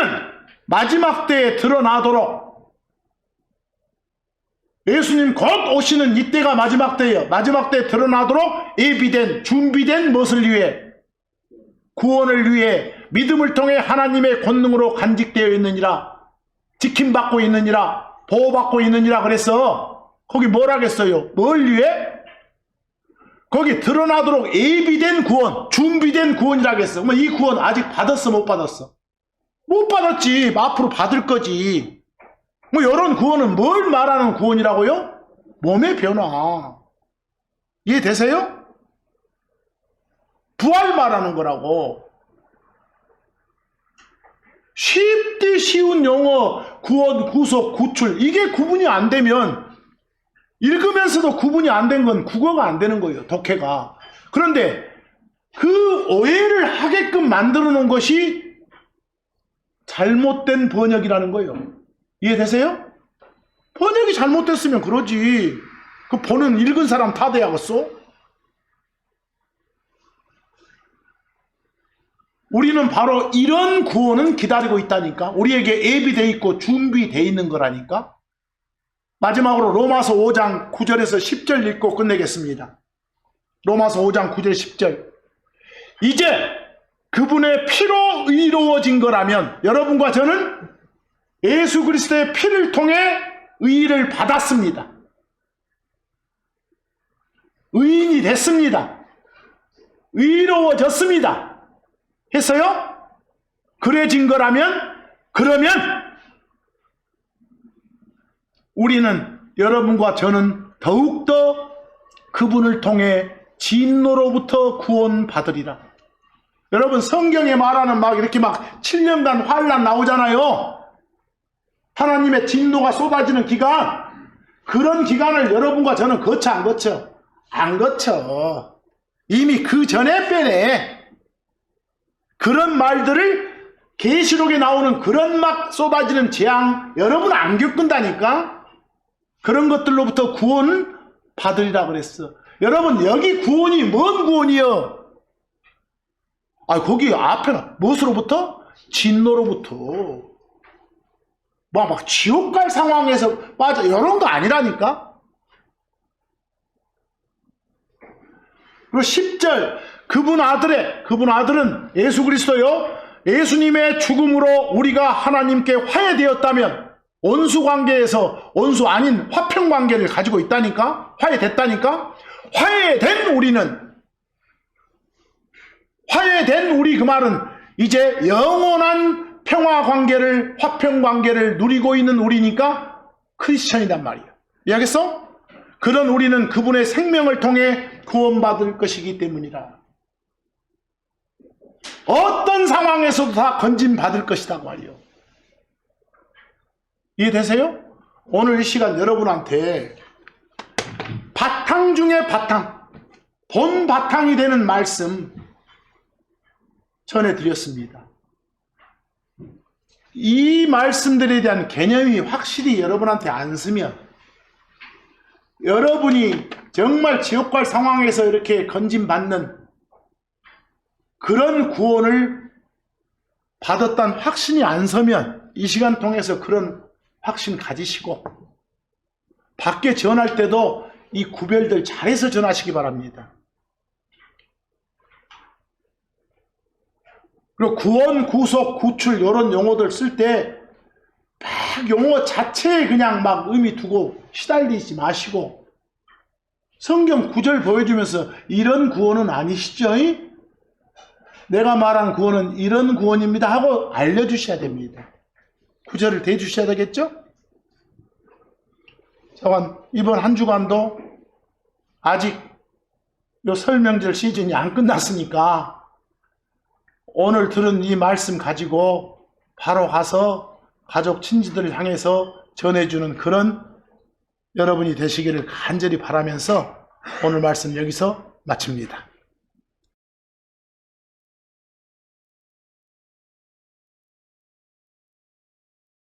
마지막 때에 드러나도록, 예수님 곧 오시는 이때가 마지막 때예요. 마지막 때에 드러나도록 예비된, 준비된 무엇을 위해? 구원을 위해 믿음을 통해 하나님의 권능으로 간직되어 있느니라, 지킴받고 있느니라, 보호받고 있느니라 그랬어. 거기 뭐라겠어요? 뭘 위해? 거기 드러나도록 예비된 구원, 준비된 구원이라겠어. 이 구원 아직 받았어, 못 받았어? 못 받았지. 앞으로 받을 거지. 이런 구원은 뭘 말하는 구원이라고요? 몸의 변화. 이해되세요? 부활 말하는 거라고. 쉽디 쉬운 용어, 구원, 구속, 구출, 이게 구분이 안 되면, 읽으면서도 구분이 안 된 건 국어가 안 되는 거예요, 독해가. 그런데 그 오해를 하게끔 만들어 놓은 것이 잘못된 번역이라는 거예요. 이해되세요? 번역이 잘못됐으면 그러지. 그 보는 읽은 사람 다 돼야겠어? 우리는 바로 이런 구원은 기다리고 있다니까. 우리에게 예비되어 있고 준비되어 있는 거라니까. 마지막으로 로마서 5장 9절에서 10절 읽고 끝내겠습니다. 로마서 5장 9절 10절. 이제 그분의 피로 의로워진 거라면, 여러분과 저는 예수 그리스도의 피를 통해 의를 받았습니다. 의인이 됐습니다. 의로워졌습니다. 했어요? 그래진 거라면, 그러면 우리는, 여러분과 저는 더욱더 그분을 통해 진노로부터 구원받으리라. 여러분, 성경에 말하는 이렇게 7년간 환난 나오잖아요. 하나님의 진노가 쏟아지는 기간, 그런 기간을 여러분과 저는 거쳐 안 거쳐? 안 거쳐. 이미 그 전에 빼내. 그런 말들을, 계시록에 나오는 그런 쏟아지는 재앙, 여러분 안 겪는다니까? 그런 것들로부터 구원 받으리라 그랬어. 여러분, 여기 구원이 뭔 구원이요? 거기 앞에는 무엇으로부터? 진노로부터. 막 지옥 갈 상황에서 빠져, 이런 거 아니라니까? 그리고 10절, 그분 아들은 예수 그리스도요. 예수님의 죽음으로 우리가 하나님께 화해되었다면, 원수 관계에서 원수 아닌 화평 관계를 가지고 있다니까? 화해됐다니까? 화해된 우리 그 말은 이제 영원한 평화 관계를, 화평 관계를 누리고 있는 우리니까 크리스천이란 말이에요. 이해하겠어? 그런 우리는 그분의 생명을 통해 구원받을 것이기 때문이라. 어떤 상황에서도 다 건진받을 것이다 말이에요. 이해되세요? 오늘 이 시간 여러분한테 바탕 중에 바탕, 본 바탕이 되는 말씀 전해드렸습니다. 이 말씀들에 대한 개념이 확실히 여러분한테 안 쓰면, 여러분이 정말 지옥 갈 상황에서 이렇게 건진받는 그런 구원을 받았다는 확신이 안 서면, 이 시간 통해서 그런 확신 가지시고, 밖에 전할 때도 이 구별들 잘해서 전하시기 바랍니다. 그리고 구원, 구속, 구출 이런 용어들 쓸 때 막 용어 자체에 그냥 의미 두고 시달리지 마시고, 성경 구절 보여주면서 이런 구원은 아니시죠? 내가 말한 구원은 이런 구원입니다 하고 알려주셔야 됩니다. 구절을 대주셔야 되겠죠? 자, 이번 한 주간도 아직 요 설명절 시즌이 안 끝났으니까 오늘 들은 이 말씀 가지고 바로 가서 가족 친지들을 향해서 전해주는 그런 여러분이 되시기를 간절히 바라면서 오늘 말씀 여기서 마칩니다.